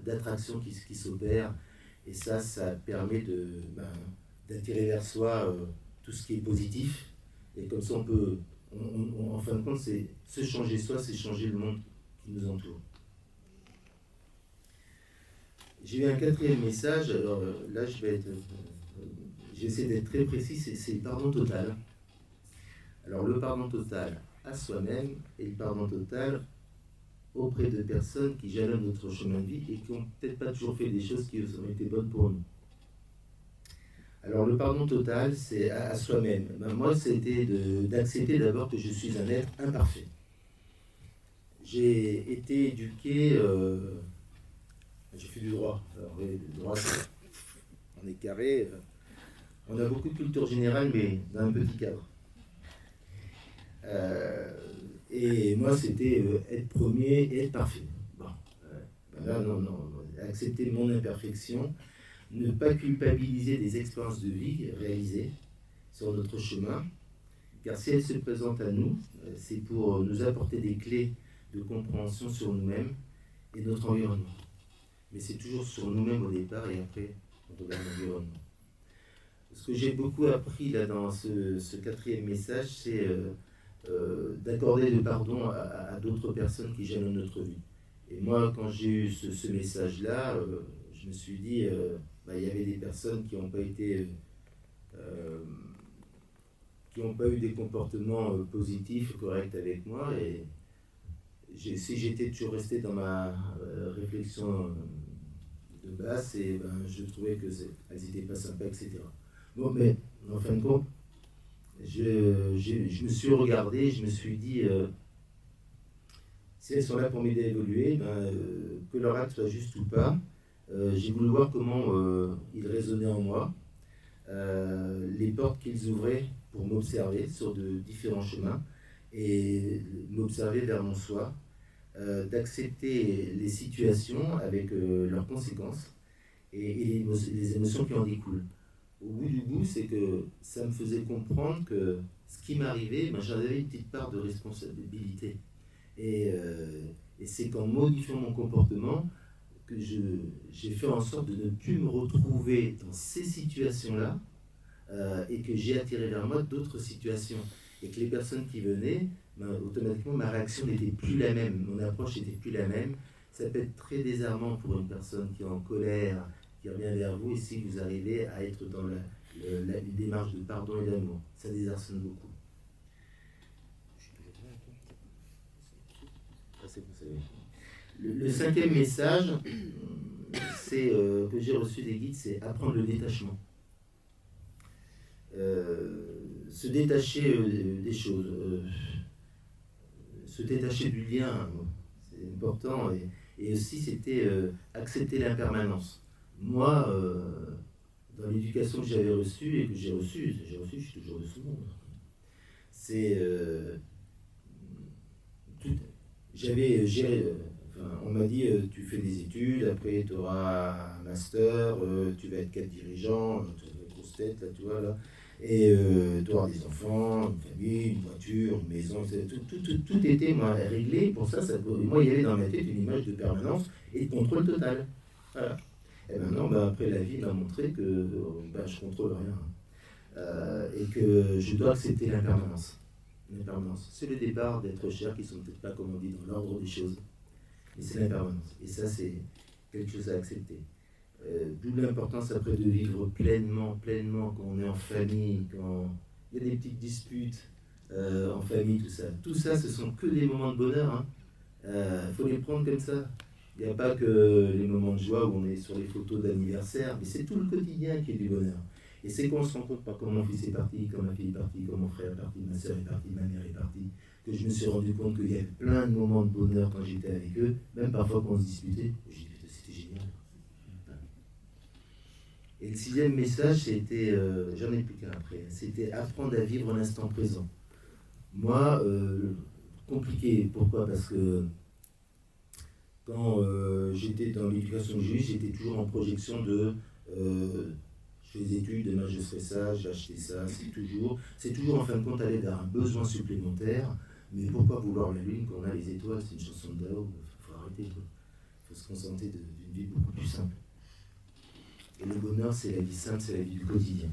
d'attraction qui s'opère. Et ça permet d'attirer vers soi tout ce qui est positif. Et comme ça, en fin de compte, c'est se changer soi, c'est changer le monde qui nous entoure. J'ai eu un 4e message. Alors là, j'essaie d'être très précis, c'est le pardon total. Alors le pardon total à soi-même et le pardon total auprès de personnes qui jalonnent notre chemin de vie et qui n'ont peut-être pas toujours fait des choses qui ont été bonnes pour nous. Alors le pardon total, c'est à soi-même. Moi, c'était d'accepter d'abord que je suis un être imparfait. J'ai été éduqué, j'ai fait du droit. Alors le droit, on est carré, on a beaucoup de culture générale, mais dans un petit cadre. Et moi, c'était être premier et être parfait. Bon, là, non, accepter mon imperfection, ne pas culpabiliser des expériences de vie réalisées sur notre chemin, car si elle se présente à nous, c'est pour nous apporter des clés de compréhension sur nous-mêmes et notre environnement. Mais c'est toujours sur nous-mêmes au départ et après on regarde l'environnement. Ce que j'ai beaucoup appris là dans ce quatrième message, c'est d'accorder le pardon à d'autres personnes qui jalonnent notre vie. Et moi, quand j'ai eu ce message-là, je me suis dit, il y avait des personnes qui n'ont pas été, qui n'ont pas eu des comportements positifs, corrects avec moi, et si j'étais toujours resté dans ma réflexion de base, et je trouvais qu'elles n'étaient pas sympas, etc. Bon, mais en fin de compte, je me suis regardé, je me suis dit, si elles sont là pour m'aider à évoluer, que leur acte soit juste ou pas, j'ai voulu voir comment ils résonnaient en moi, les portes qu'ils ouvraient pour m'observer sur de différents chemins et m'observer vers mon soi, d'accepter les situations avec leurs conséquences et les émotions qui en découlent. Au bout du bout, c'est que ça me faisait comprendre que ce qui m'arrivait, j'en avais une petite part de responsabilité. Et c'est qu'en modifiant mon comportement, que j'ai fait en sorte de ne plus me retrouver dans ces situations-là et que j'ai attiré vers moi d'autres situations. Et que les personnes qui venaient, automatiquement, ma réaction n'était plus la même, mon approche n'était plus la même. Ça peut être très désarmant pour une personne qui est en colère, qui revient vers vous, et si vous arrivez à être dans la démarche de pardon et d'amour. Ça désarçonne beaucoup. Le cinquième message que j'ai reçu des guides, c'est apprendre le détachement. Se détacher des choses, se détacher du lien, c'est important, et aussi c'était accepter l'impermanence. Moi, dans l'éducation que j'avais reçue et que j'ai reçue, je suis toujours de ce monde. C'est j'avais géré. On m'a dit, tu fais des études, après tu auras un master, tu vas être cadre dirigeant, tu vas être grosse tête, là, tu vois, là, et tu auras des enfants, une famille, une voiture, une maison, tout était réglé. Pour ça, moi, il y avait dans ma tête une image de permanence et de contrôle total. Voilà. Et maintenant, après, la vie m'a montré que je contrôle rien et que je dois accepter l'impermanence. L'impermanence, c'est le départ d'êtres chers qui ne sont peut-être pas, comme on dit, dans l'ordre des choses. Mais c'est l'impermanence. Et ça, c'est quelque chose à accepter. D'où l'importance après de vivre pleinement, quand on est en famille, quand il y a des petites disputes en famille, tout ça. Tout ça, ce sont que des moments de bonheur. Faut les prendre comme ça. Il n'y a pas que les moments de joie où on est sur les photos d'anniversaire, mais c'est tout le quotidien qui est du bonheur. Et c'est qu'on se rend compte, pas comme mon fils est parti, comme ma fille est partie, comme mon frère est parti, ma soeur est partie, ma mère est partie, que je me suis rendu compte qu'il y avait plein de moments de bonheur quand j'étais avec eux, même parfois quand on se disputait. J'ai dit, c'était génial. Et le sixième message, c'était, j'en ai plus qu'un après, c'était apprendre à vivre l'instant présent. Moi, compliqué, pourquoi? Parce que quand j'étais dans l'éducation que j'ai eue, j'étais toujours en projection de je fais des études, demain je ferai ça, j'ai acheté ça, c'est toujours en fin de compte aller vers un besoin supplémentaire. Mais pourquoi vouloir la lune quand on a les étoiles? C'est une chanson de Dao, il faut arrêter. Il faut se contenter d'une vie beaucoup plus simple. Et le bonheur, c'est la vie simple, c'est la vie du quotidien.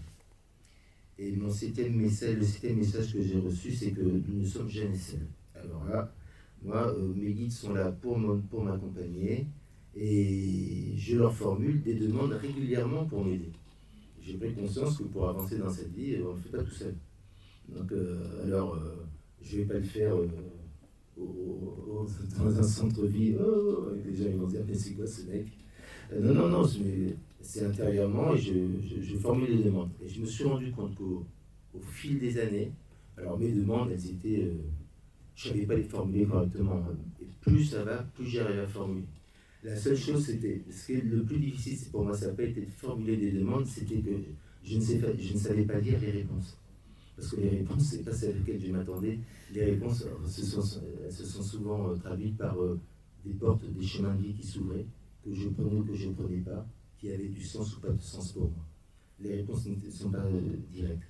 Et le septième message que j'ai reçu, c'est que nous ne sommes jamais seuls. Alors là, moi, mes guides sont là pour m'accompagner et je leur formule des demandes régulièrement pour m'aider. J'ai pris conscience que pour avancer dans cette vie, on ne le fait pas tout seul. Donc, je ne vais pas le faire dans un centre-ville. Les gens ils vont dire, mais c'est quoi ce mec? Non, c'est intérieurement et je formule les demandes. Et je me suis rendu compte qu'au fil des années, alors mes demandes, elles étaient... je ne savais pas les formuler correctement. Et plus ça va, plus j'arrive à formuler. La seule chose, c'était, ce qui est le plus difficile pour moi, ça n'a pas été de formuler des demandes, c'était que je ne savais pas lire les réponses. Parce que les réponses, ce n'est pas celles auxquelles je m'attendais. Les réponses, elles se sont souvent traduites par des portes, des chemins de vie qui s'ouvraient, que je prenais ou que je ne prenais pas, qui avaient du sens ou pas de sens pour moi. Les réponses ne sont pas directes.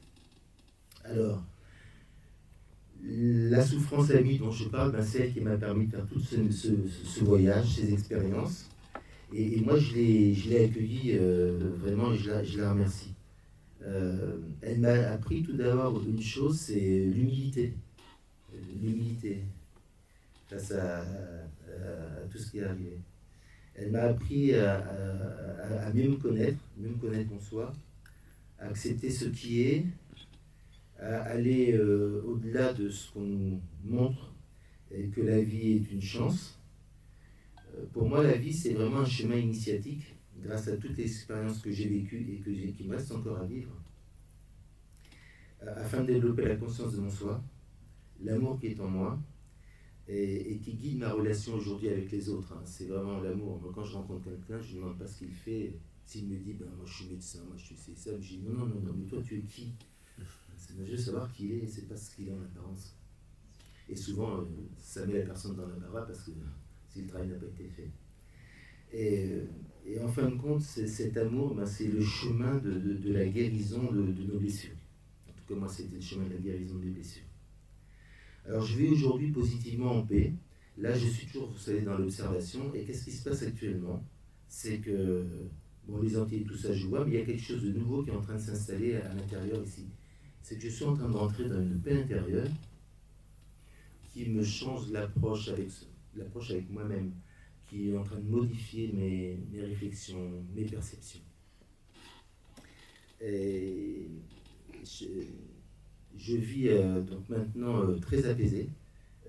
Alors, La souffrance amie dont je parle, ben, c'est elle qui m'a permis de faire tout ce voyage, ces expériences. Et moi, je l'ai accueillie vraiment et je la remercie. Elle m'a appris tout d'abord une chose, c'est l'humilité. L'humilité face à tout ce qui est arrivé. Elle m'a appris à mieux me connaître en soi, à accepter ce qui est, à aller au-delà de ce qu'on nous montre, et que la vie est une chance. Pour moi, la vie, c'est vraiment un chemin initiatique, grâce à toutes les expériences que j'ai vécues et qui me restent encore à vivre, afin de développer la conscience de mon soi, l'amour qui est en moi, et qui guide ma relation aujourd'hui avec les autres. Hein. C'est vraiment l'amour. Moi, quand je rencontre quelqu'un, je ne demande pas ce qu'il fait. S'il me dit, ben, moi je suis médecin, moi je suis ça, je dis, non, mais toi tu es qui? C'est juste savoir qui il est, c'est pas ce qu'il est en apparence. Et souvent, ça met la personne dans l'embarras parce que si le travail n'a pas été fait. Et en fin de compte, cet amour, ben, c'est le chemin de la guérison de nos blessures. En tout cas, moi, c'était le chemin de la guérison des blessures. Alors, je vis aujourd'hui positivement en paix. Là, je suis toujours, vous savez, dans l'observation. Et qu'est-ce qui se passe actuellement? C'est que, bon, les Antilles, tout ça, je vois, mais il y a quelque chose de nouveau qui est en train de s'installer à l'intérieur ici. C'est que je suis en train de rentrer dans une paix intérieure qui me change l'approche avec moi-même, qui est en train de modifier mes réflexions, mes perceptions. Et je vis donc maintenant très apaisé,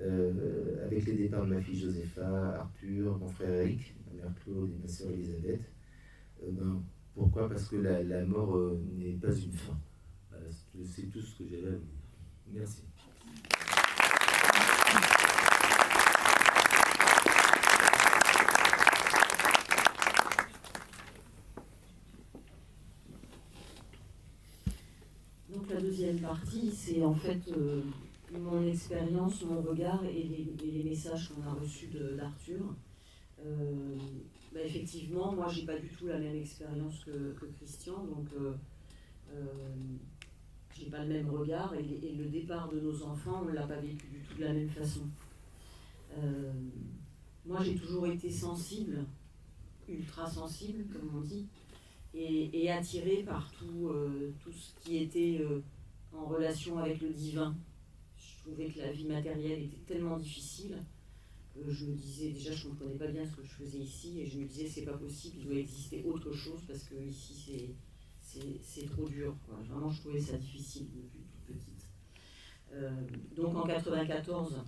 avec les départs de ma fille Josépha, Arthur, mon frère Eric, ma mère Claude et ma sœur Elisabeth. Pourquoi? Parce que la mort n'est pas une fin. Voilà, c'est tout ce que j'avais à vous dire. Merci. Donc la deuxième partie, c'est en fait mon expérience, mon regard et les messages qu'on a reçus d'Arthur. Effectivement, moi j'ai pas du tout la même expérience que Christian, donc j'ai pas le même regard et le départ de nos enfants, on ne l'a pas vécu du tout de la même façon. Moi j'ai toujours été sensible, ultra sensible comme on dit, et attirée par tout ce qui était en relation avec le divin. Je trouvais que la vie matérielle était tellement difficile. Je me disais, déjà je ne comprenais pas bien ce que je faisais ici, et je me disais c'est pas possible, il doit exister autre chose parce que ici c'est trop dur, quoi. Vraiment je trouvais ça difficile depuis toute petite. Donc en 94,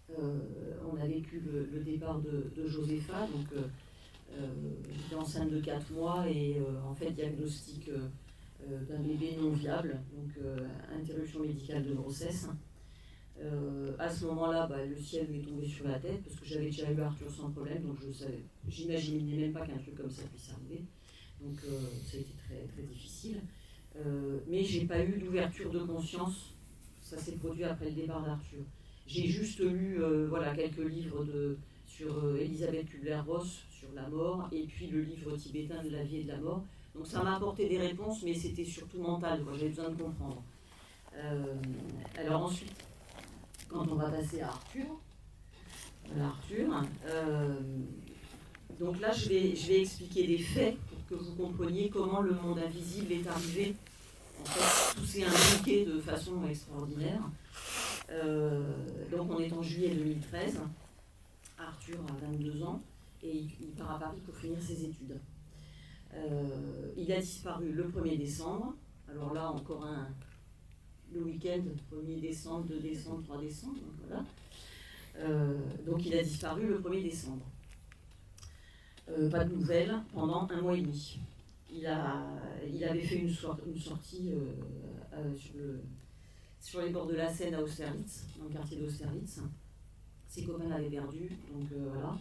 on a vécu le départ de Josépha, donc j'étais enceinte de 4 mois et en fait diagnostic d'un bébé non viable, donc interruption médicale de grossesse. À ce moment-là, le ciel m'est tombé sur la tête parce que j'avais déjà eu Arthur sans problème, donc j'imaginais même pas qu'un truc comme ça puisse arriver. Donc ça a été très, très difficile. Mais j'ai pas eu d'ouverture de conscience. Ça s'est produit après le départ d'Arthur. J'ai juste lu quelques livres sur Elisabeth Kubler-Ross, sur la mort, et puis le livre tibétain de la vie et de la mort. Donc ça m'a apporté des réponses, mais c'était surtout mental, quoi. J'avais besoin de comprendre. Alors ensuite, quand on va passer à Arthur, donc là je vais expliquer des faits pour que vous compreniez comment le monde invisible est arrivé. En fait, tout s'est imbriqué de façon extraordinaire. Donc on est en juillet 2013, Arthur a 22 ans et il part à Paris pour finir ses études. Il a disparu le 1er décembre, alors là encore le week-end, 1er décembre, 2 décembre, 3 décembre, donc voilà. Donc il a disparu le 1er décembre. Pas de nouvelles pendant 1 mois et demi. Il avait fait une sortie sur les bords de la Seine à Austerlitz, dans le quartier d'Austerlitz. Ses copains l'avaient perdu, donc voilà.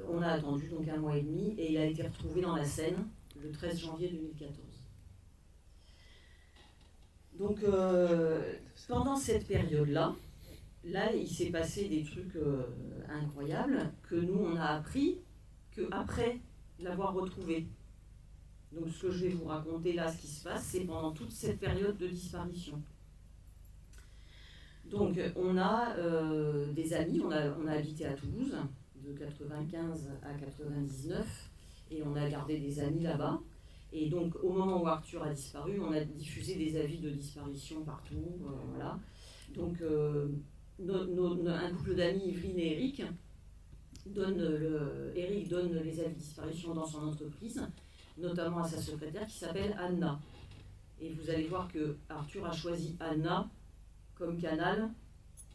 On a attendu donc 1 mois et demi et il a été retrouvé dans la Seine le 13 janvier 2014. Donc pendant cette période-là, il s'est passé des trucs incroyables que nous on a appris qu'après l'avoir retrouvé. Donc ce que je vais vous raconter là, ce qui se passe, c'est pendant toute cette période de disparition. Donc on a des amis, on a habité à Toulouse de 95 à 99 et on a gardé des amis là-bas. Et donc au moment où Arthur a disparu, on a diffusé des avis de disparition partout. Voilà. Donc un couple d'amis, Yveline et Eric, Eric donne les avis de disparition dans son entreprise, notamment à sa secrétaire qui s'appelle Anna. Et vous allez voir que Arthur a choisi Anna comme canal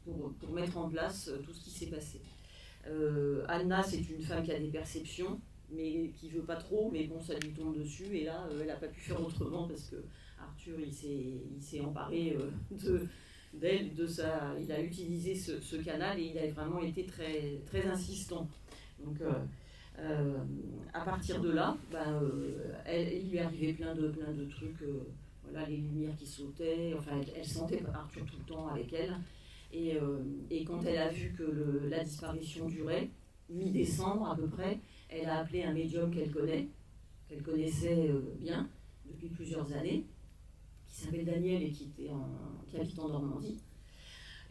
pour mettre en place tout ce qui s'est passé. Anna, c'est une femme qui a des perceptions, mais qui veut pas trop, mais bon, ça lui tombe dessus, et là, elle n'a pas pu faire autrement, parce que Arthur, il s'est emparé d'elle, il a utilisé ce canal, et il a vraiment été très, très insistant. Donc, à partir de là, il lui arrivait plein de trucs, voilà, les lumières qui sautaient, enfin, elle sentait Arthur tout le temps avec elle. Et quand elle a vu que la disparition durait, mi-décembre à peu près, elle a appelé un médium qu'elle connaissait bien depuis plusieurs années, qui s'appelle Daniel et qui habite en Normandie.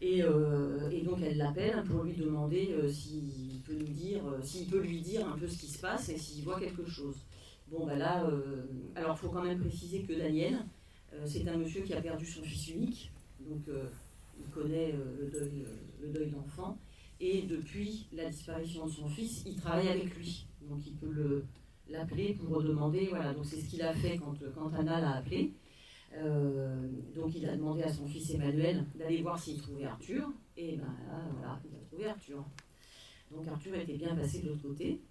Et donc elle l'appelle pour lui demander s'il peut lui dire un peu ce qui se passe et s'il voit quelque chose. Bon, là, alors il faut quand même préciser que Daniel, c'est un monsieur qui a perdu son fils unique, donc il connaît le deuil d'enfant, et depuis la disparition de son fils, il travaille avec lui, donc il peut l'appeler pour demander, voilà, donc c'est ce qu'il a fait quand Anna l'a appelé. Donc il a demandé à son fils Emmanuel d'aller voir s'il trouvait Arthur, et là, voilà, il a trouvé Arthur. Donc Arthur était bien passé de l'autre côté.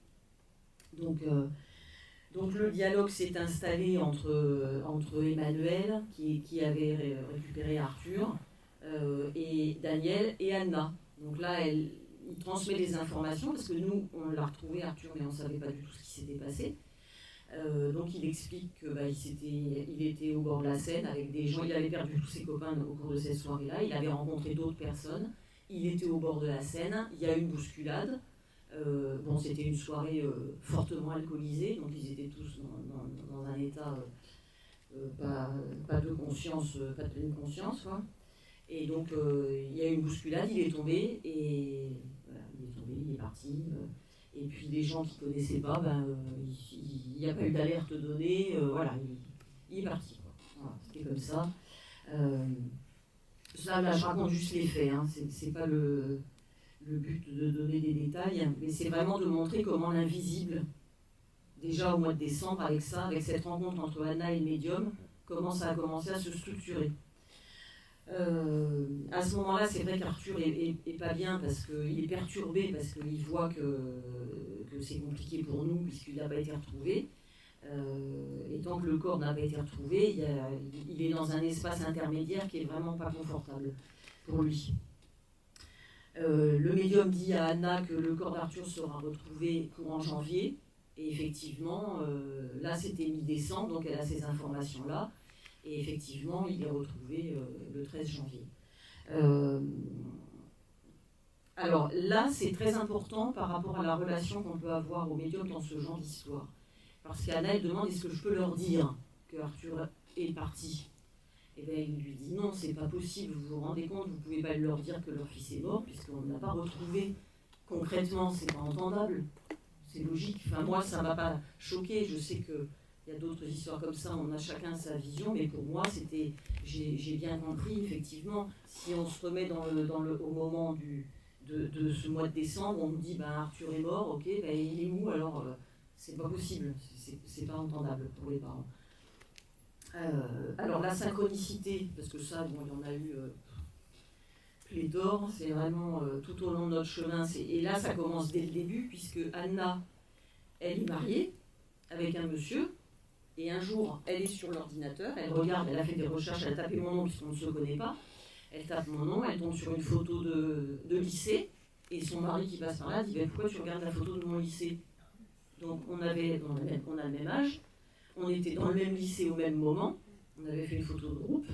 Donc le dialogue s'est installé entre Emmanuel, qui avait récupéré Arthur, et Daniel et Anna. Donc là, il transmet les informations, parce que nous, on l'a retrouvé Arthur, mais on ne savait pas du tout ce qui s'était passé. Donc il explique qu'il était au bord de la Seine avec des gens, il avait perdu tous ses copains au cours de cette soirée-là, il avait rencontré d'autres personnes, il était au bord de la Seine, il y a eu une bousculade. C'était une soirée fortement alcoolisée, donc ils étaient tous dans un état pas de conscience, pas de pleine conscience, quoi. Et donc il y a eu une bousculade, il est tombé, et voilà, il est parti. Et puis les gens qui ne connaissaient pas, il n'y a pas eu d'alerte donnée, voilà, il est parti, quoi. Voilà, c'était comme ça. Là, je raconte juste les faits, hein. C'est pas le but de donner des détails, mais c'est vraiment de montrer comment l'invisible, déjà au mois de décembre, avec cette rencontre entre Anna et le médium, comment ça a commencé à se structurer. À ce moment-là, c'est vrai qu'Arthur est pas bien parce qu'il est perturbé, parce qu'il voit que c'est compliqué pour nous puisqu'il n'a pas été retrouvé. Et tant que le corps n'a pas été retrouvé, il est dans un espace intermédiaire qui est vraiment pas confortable pour lui. Le médium dit à Anna que le corps d'Arthur sera retrouvé courant janvier, et effectivement, là c'était mi-décembre, donc elle a ces informations-là. Et effectivement, il est retrouvé le 13 janvier. Alors là, c'est très important par rapport à la relation qu'on peut avoir au médium dans ce genre d'histoire. Parce qu'Anna, elle demande, est-ce que je peux leur dire que Arthur est parti ? Et bien, il lui dit, non, c'est pas possible, vous vous rendez compte, vous ne pouvez pas leur dire que leur fils est mort, puisqu'on ne l'a pas retrouvé. Concrètement, c'est pas entendable. C'est logique. Enfin, moi, ça ne m'a pas choqué. Je sais que il y a d'autres histoires comme ça, on a chacun sa vision, mais pour moi, j'ai bien compris, effectivement, si on se remet au moment de ce mois de décembre, on nous dit, Arthur est mort, ok, il est où alors c'est pas possible, c'est pas entendable pour les parents. Alors la synchronicité, parce que ça, il y en a eu pléthore, c'est vraiment tout au long de notre chemin, et là ça commence dès le début, puisque Anna, elle est mariée avec un monsieur. Et un jour, elle est sur l'ordinateur, elle regarde, elle a fait des recherches, elle a tapé mon nom puisqu'on ne se connaît pas. Elle tape mon nom, elle tombe sur une photo de lycée, et son mari qui passe par là dit pourquoi tu regardes la photo de mon lycée ? Donc on a le même âge, on était dans le même lycée au même moment, on avait fait une photo de groupe,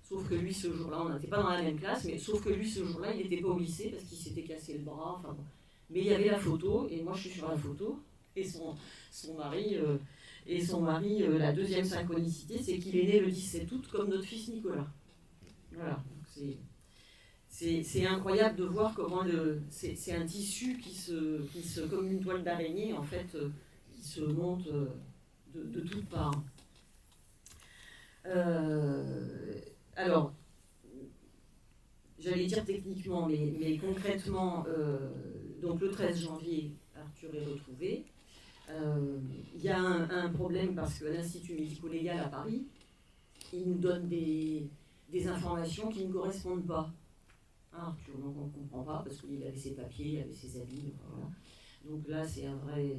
sauf que lui ce jour-là, on n'était pas dans la même classe, mais sauf que lui ce jour-là, il n'était pas au lycée parce qu'il s'était cassé le bras, enfin bon. Mais il y avait la photo, et moi je suis sur la photo, et son mari... la deuxième synchronicité, c'est qu'il est né le 17 août comme notre fils Nicolas. Voilà. c'est incroyable de voir comment c'est un tissu comme une toile d'araignée, en fait, qui se monte de toutes parts. Alors, j'allais dire techniquement, mais concrètement, donc le 13 janvier, Arthur est retrouvé. Il y a un problème parce que l'Institut médico-légal à Paris, il nous donne des informations qui ne correspondent pas à Arthur. Donc on ne comprend pas parce qu'il avait ses papiers, il avait ses habits. Voilà. Donc là, c'est un vrai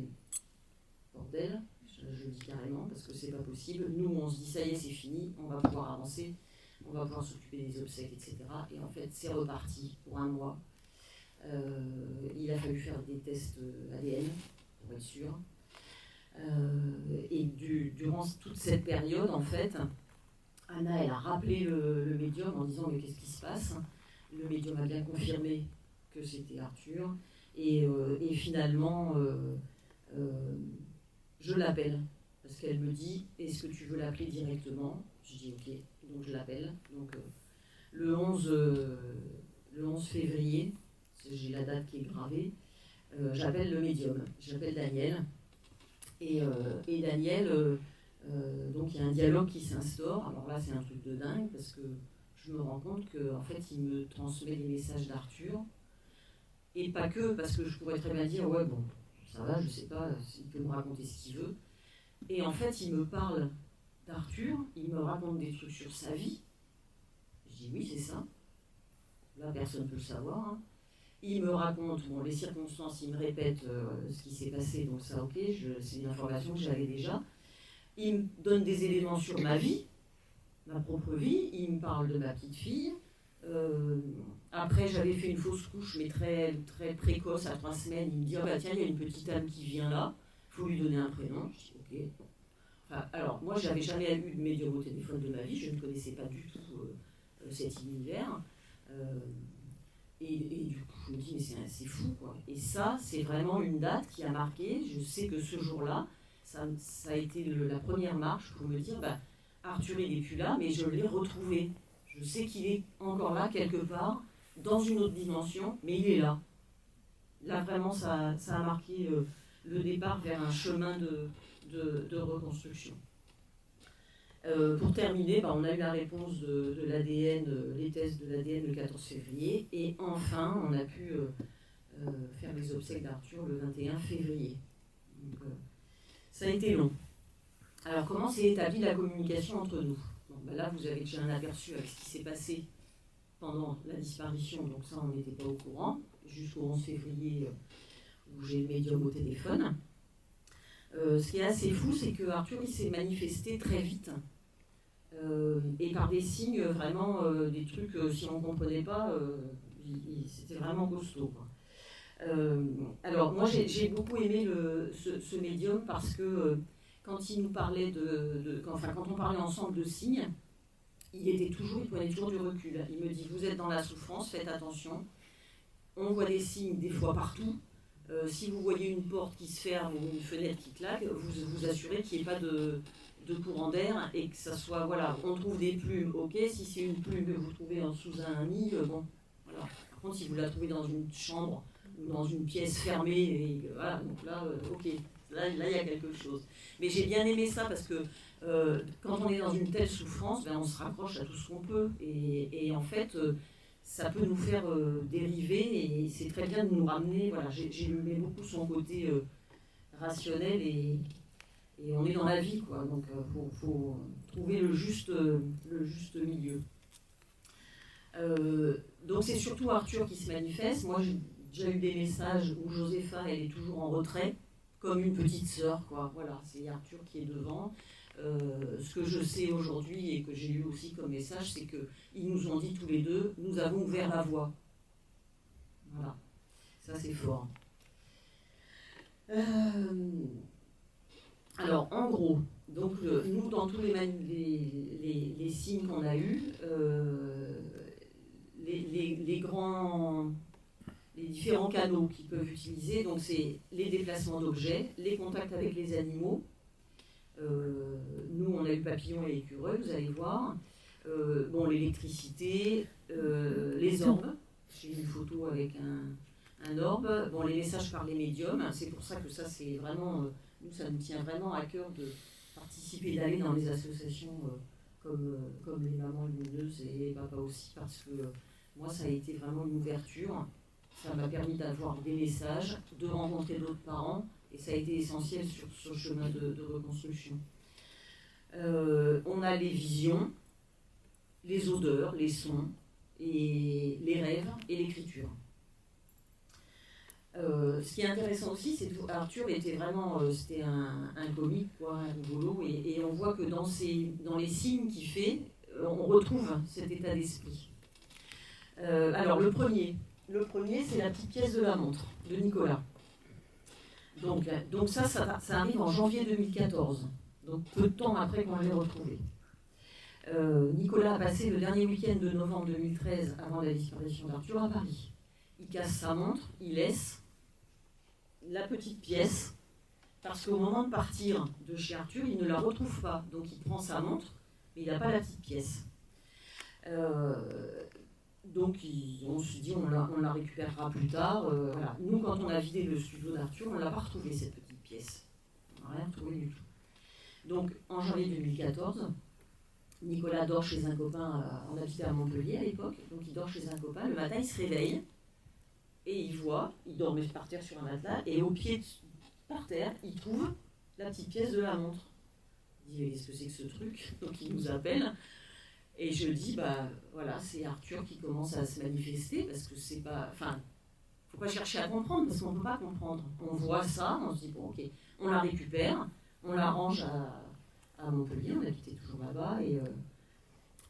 bordel, je le dis carrément, parce que c'est pas possible. Nous, on se dit, ça y est, c'est fini, on va pouvoir avancer, on va pouvoir s'occuper des obsèques, etc. Et en fait, c'est reparti pour un mois. Il a fallu faire des tests ADN pour être sûr. Et durant toute cette période, en fait, Anna, elle a rappelé le médium en disant, mais qu'est-ce qui se passe? Le médium a bien confirmé que c'était Arthur. Et finalement, je l'appelle. Parce qu'elle me dit, est-ce que tu veux l'appeler directement? Je dis, ok. Donc je l'appelle. Donc le 11 février, j'ai la date qui est gravée, j'appelle le médium. J'appelle Daniel. Et Daniel, donc il y a un dialogue qui s'instaure. Alors là, c'est un truc de dingue parce que je me rends compte qu'en fait, il me transmet des messages d'Arthur. Et pas que, parce que je pourrais très bien dire, ouais, bon, ça va, je sais pas, il peut me raconter ce qu'il veut. Et en fait, il me parle d'Arthur, il me raconte des trucs sur sa vie. Je dis, oui, c'est ça. Là, personne ne peut le savoir. Hein. Il me raconte, bon, les circonstances, il me répète ce qui s'est passé, donc ça, ok, c'est une information que j'avais déjà. Il me donne des éléments sur ma vie, ma propre vie, il me parle de ma petite fille. Après, j'avais fait une fausse couche, mais très, très précoce, à 3 semaines. Il me dit, ah bah tiens, il y a une petite âme qui vient là, il faut lui donner un prénom. Je dis, ok. Enfin, alors, moi, je n'avais jamais eu de médium au téléphone de ma vie, je ne connaissais pas du tout cet univers. Et du coup, je me dis, mais c'est fou, quoi. Et ça, c'est vraiment une date qui a marqué. Je sais que ce jour-là, ça a été la première marche pour me dire, bah, Arthur, il n'est plus là, mais je l'ai retrouvé. Je sais qu'il est encore là, quelque part, dans une autre dimension, mais il est là. Là, vraiment, ça a marqué le départ vers un chemin de reconstruction. Pour terminer, bah, on a eu la réponse de l'ADN, les tests de l'ADN le 14 février, et enfin, on a pu faire les obsèques d'Arthur le 21 février. Donc, ça a été long. Alors, comment s'est établie la communication entre nous? Bon, bah là, vous avez déjà un aperçu avec ce qui s'est passé pendant la disparition, donc ça, on n'était pas au courant, jusqu'au 11 février, où j'ai le médium au téléphone. Ce qui est assez fou, c'est que Arthur, il s'est manifesté très vite, et par des signes vraiment, des trucs, si on ne comprenait pas, c'était vraiment costaud, quoi. Alors, moi, j'ai beaucoup aimé ce médium parce que quand il nous parlait quand on parlait ensemble de signes, il prenait toujours du recul. Il me dit, vous êtes dans la souffrance, faites attention. On voit des signes des fois partout. Si vous voyez une porte qui se ferme ou une fenêtre qui claque, vous vous assurez qu'il n'y ait pas de courant d'air et que ça soit, voilà, on trouve des plumes, ok. Si c'est une plume que vous trouvez sous un nid, bon, voilà. Par contre, si vous la trouvez dans une chambre ou dans une pièce fermée, et voilà, donc là, ok. Là, il y a quelque chose. Mais j'ai bien aimé ça parce que quand on est dans une telle souffrance, ben, on se raccroche à tout ce qu'on peut. Et en fait, ça peut nous faire dériver et c'est très bien de nous ramener. Voilà, j'ai aimé beaucoup son côté rationnel et on est dans la vie, quoi. Donc, faut trouver le juste milieu. Donc, c'est surtout Arthur qui se manifeste. Moi, j'ai déjà eu des messages où Josépha, elle est toujours en retrait, comme une petite sœur, quoi. Voilà, c'est Arthur qui est devant. Ce que je sais aujourd'hui et que j'ai eu aussi comme message, c'est qu'ils nous ont dit tous les deux, nous avons ouvert la voie. Voilà, ça c'est fort. Alors, en gros, donc nous, dans tous les signes qu'on a eus, les différents canaux qu'ils peuvent utiliser, donc c'est les déplacements d'objets, les contacts avec les animaux. Nous, on a eu papillon et écureuil, vous allez voir. Bon, l'électricité, les orbes. J'ai une photo avec un orbe. Bon, les messages par les médiums. C'est pour ça que ça, c'est vraiment... nous, ça nous tient vraiment à cœur de participer, d'aller dans les associations comme les Mamans Lumineuses et les Papas aussi, parce que moi, ça a été vraiment une ouverture. Ça m'a permis d'avoir des messages, de rencontrer d'autres parents, et ça a été essentiel sur ce chemin de reconstruction. On a les visions, les odeurs, les sons, et les rêves et l'écriture. Ce qui est intéressant aussi, c'est que Arthur était vraiment, c'était un comique, quoi, un rigolo, et on voit que dans les signes qu'il fait, on retrouve cet état d'esprit. Alors le premier, c'est la petite pièce de la montre de Nicolas. Donc ça arrive en janvier 2014, donc peu de temps après qu'on l'ait retrouvé. Nicolas a passé le dernier week-end de novembre 2013, avant la disparition d'Arthur, à Paris. Il casse sa montre, il laisse la petite pièce, parce qu'au moment de partir de chez Arthur, il ne la retrouve pas. Donc il prend sa montre, mais il n'a pas la petite pièce. Donc on se dit on la récupérera plus tard. Voilà. Nous, quand on a vidé le studio d'Arthur, on ne l'a pas retrouvée, cette petite pièce. On n'a rien retrouvé du tout. Donc en janvier 2014, Nicolas dort chez un copain, on habitait à Montpellier à l'époque, donc il dort chez un copain, le matin il se réveille, et il dormait par terre sur un matelas, et au pied, par terre, il trouve la petite pièce de la montre. Il dit, qu'est-ce que c'est que ce truc? Donc il nous appelle, et je dis, voilà, c'est Arthur qui commence à se manifester, parce que c'est pas... Enfin, faut pas chercher à comprendre, parce qu'on peut pas comprendre. On voit ça, on se dit, bon, ok, on la récupère, on la range à Montpellier, on habitait toujours là-bas,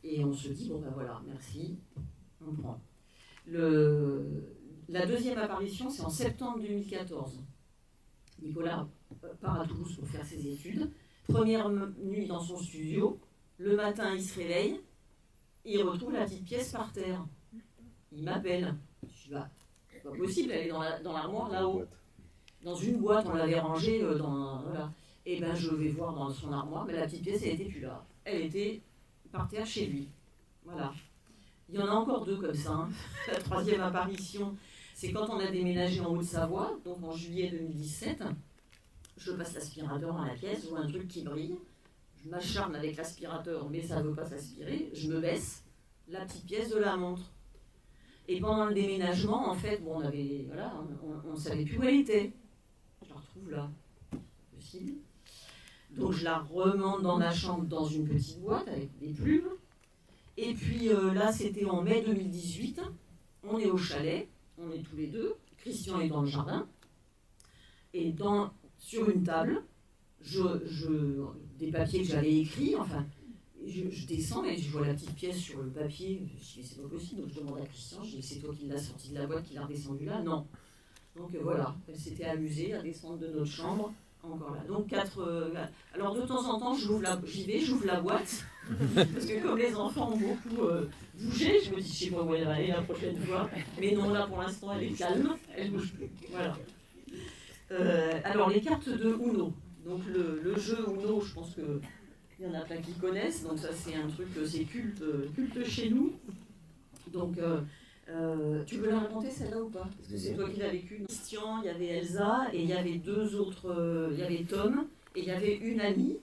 et on se dit, bon voilà, merci, on prend. La deuxième apparition, c'est en septembre 2014. Nicolas part à Toulouse pour faire ses études. Première nuit dans son studio, le matin il se réveille, et il retrouve la petite pièce par terre. Il m'appelle. Je dis, c'est pas possible, elle est dans l'armoire là-haut. Dans une boîte, on l'avait rangée voilà. Et je vais voir dans son armoire, mais la petite pièce, elle n'était plus là. Elle était par terre chez lui. Voilà. Il y en a encore deux comme ça. Hein. La troisième apparition, c'est quand on a déménagé en Haute-Savoie, donc en juillet 2017. Je passe l'aspirateur dans la pièce, je vois un truc qui brille. Je m'acharne avec l'aspirateur, mais ça ne veut pas s'aspirer. Je me baisse, la petite pièce de la montre. Et pendant le déménagement, en fait, bon, on ne savait plus où elle était. Je la retrouve là. Possible. Donc je la remonte dans ma chambre dans une petite boîte avec des plumes. Et puis là, c'était en mai 2018. On est au chalet, on est tous les deux. Christian est dans le jardin. Et sur une table, des papiers que j'avais écrits, enfin, je descends et je vois la petite pièce sur le papier. Je dis, c'est pas possible. Donc je demande à Christian, je dis, c'est toi qui l'as sorti de la boîte, qui l'a redescendu là? Non. Donc voilà, elle s'était amusée à descendre de notre chambre. Encore là. Donc alors de temps en temps, j'ouvre la boîte, parce que comme les enfants ont beaucoup bougé, je me dis, je sais pas où elle va aller la prochaine fois. Mais non, là pour l'instant, elle est calme, elle bouge plus. Voilà. Alors les cartes de Uno. Donc le jeu Uno, je pense qu'il y en a plein qui connaissent. Donc ça c'est un truc, c'est culte chez nous. Donc tu veux la raconter celle-là ou pas? Parce que c'est toi qui l'as vécu. Christian, il y avait Elsa, et il y avait deux autres, il y avait Tom, et il y avait une amie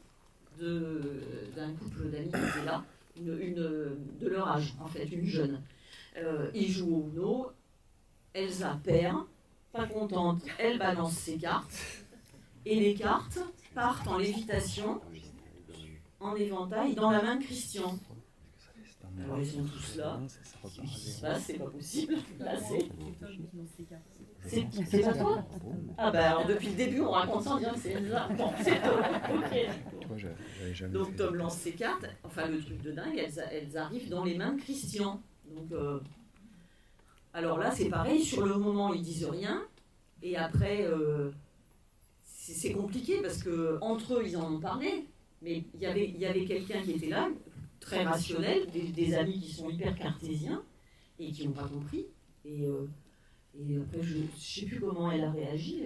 d'un couple d'amis qui était là, une de leur âge, en fait, une jeune. Ils jouent au Uno, Elsa perd, pas contente, elle balance ses cartes, et les cartes partent en lévitation, en éventail, dans la main de Christian. Alors ils sont tous là. Qu'est-ce qui se passe? C'est pas possible. Là c'est pas toi? Ah alors depuis le début on raconte ça en disant que c'est Elsa. Bon, c'est ok. Donc Tom lance ses cartes. Enfin le truc de dingue, elles arrivent dans les mains de Christian. Donc alors là c'est pareil. Sur le moment ils disent rien. Et après c'est compliqué parce que entre eux ils en ont parlé. Mais il y avait quelqu'un qui était là, très rationnel, des amis qui sont hyper cartésiens et qui n'ont pas compris. Et après, je ne sais plus comment elle a réagi.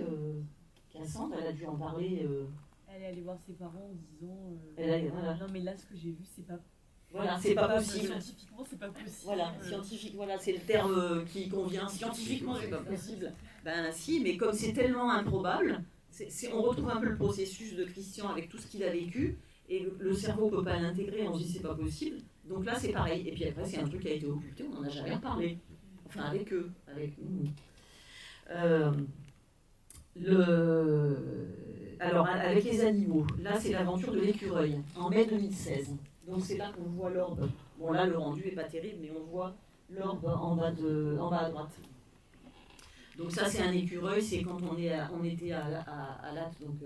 Cassandre, elle a dû en parler. Elle est allée voir ses parents en disant voilà. non, mais là, ce que j'ai vu, c'est pas Voilà, c'est pas possible. Scientifiquement, c'est pas possible. Voilà, scientifique, voilà, c'est le terme qui convient. Scientifiquement, c'est pas possible. Ben si, mais comme c'est tellement improbable, on retrouve un peu le processus de Christian avec tout ce qu'il a vécu, et le cerveau ne peut pas l'intégrer, on se dit c'est pas possible. Donc là, c'est pareil. Et puis après, c'est un truc qui a été occulté, on n'en a jamais reparlé. Enfin, avec eux, avec nous. Alors, avec les animaux, là, c'est l'aventure de l'écureuil, en mai 2016. Donc c'est là qu'on voit l'orbe. Bon là le rendu n'est pas terrible, mais on voit l'orbe en bas à droite. Donc ça c'est un écureuil, c'est quand on était à Latte, donc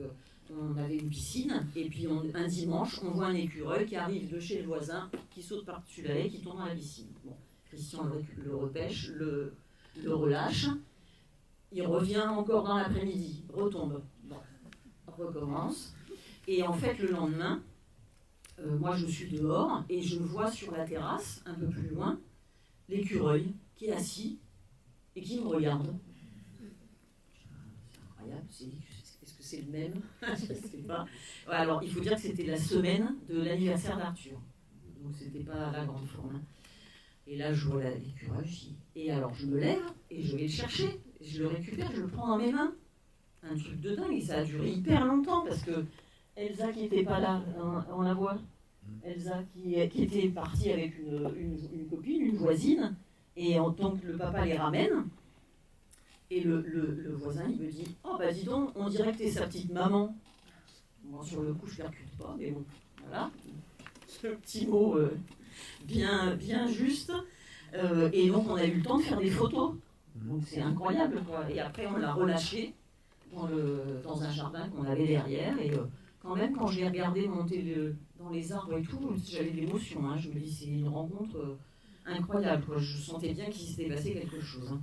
on avait une piscine, et puis un dimanche on voit un écureuil qui arrive de chez le voisin, qui saute par-dessus la haie, qui tombe dans la piscine. Bon, Christian le repêche, le relâche, il revient encore dans l'après-midi, retombe, bon, recommence, et en fait le lendemain, moi je suis dehors et je vois sur la terrasse, un peu plus loin, l'écureuil qui est assis et qui me regarde. C'est incroyable, est-ce que c'est le même? Je ne sais pas. Ouais, alors il faut dire que c'était la semaine de l'anniversaire d'Arthur, donc c'était pas la grande forme. Et là je vois l'écureuil, et alors je me lève et je vais le chercher, je le récupère, je le prends dans mes mains. Un truc de dingue, et ça a duré hyper longtemps parce que Elsa qui n'était pas là, on la voit. Elsa qui était partie avec une copine, une voisine, et donc le papa les ramène, et le voisin il me dit « Oh bah dis donc, on dirait que t'es sa petite maman ». Bon, sur le coup je ne percute pas, mais bon, voilà, ce petit mot bien juste, et donc on a eu le temps de faire des photos, donc c'est incroyable quoi. Et après on l'a relâché dans un jardin qu'on avait derrière, et quand même, quand je l'ai regardé monter dans les arbres et tout, j'avais de l'émotion. Hein. Je me dis, c'est une rencontre incroyable. Quoi. Je sentais bien qu'il s'était passé quelque chose.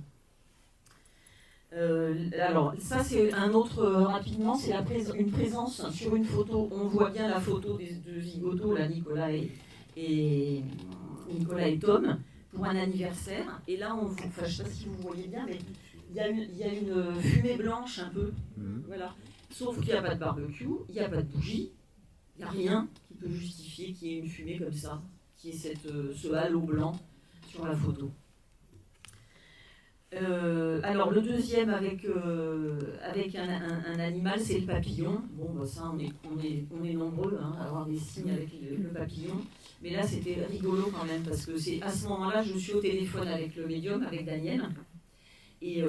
Hein. Alors, ça, c'est un autre, rapidement, c'est une présence sur une photo. On voit bien la photo des deux zigotos, là, Nicolas et Tom, pour un anniversaire. Et là, enfin, je ne sais pas si vous voyez bien, mais il y a une fumée blanche un peu. Voilà. Sauf qu'il n'y a pas de barbecue, il n'y a pas de bougie, il n'y a rien qui peut justifier qu'il y ait une fumée comme ça, qui est ce halo blanc sur la photo. Alors le deuxième avec un animal, c'est le papillon. Bon, bah, ça, on est nombreux hein, à avoir des signes avec le papillon. Mais là, c'était rigolo quand même, parce que c'est à ce moment-là, je suis au téléphone avec le médium, avec Daniel, et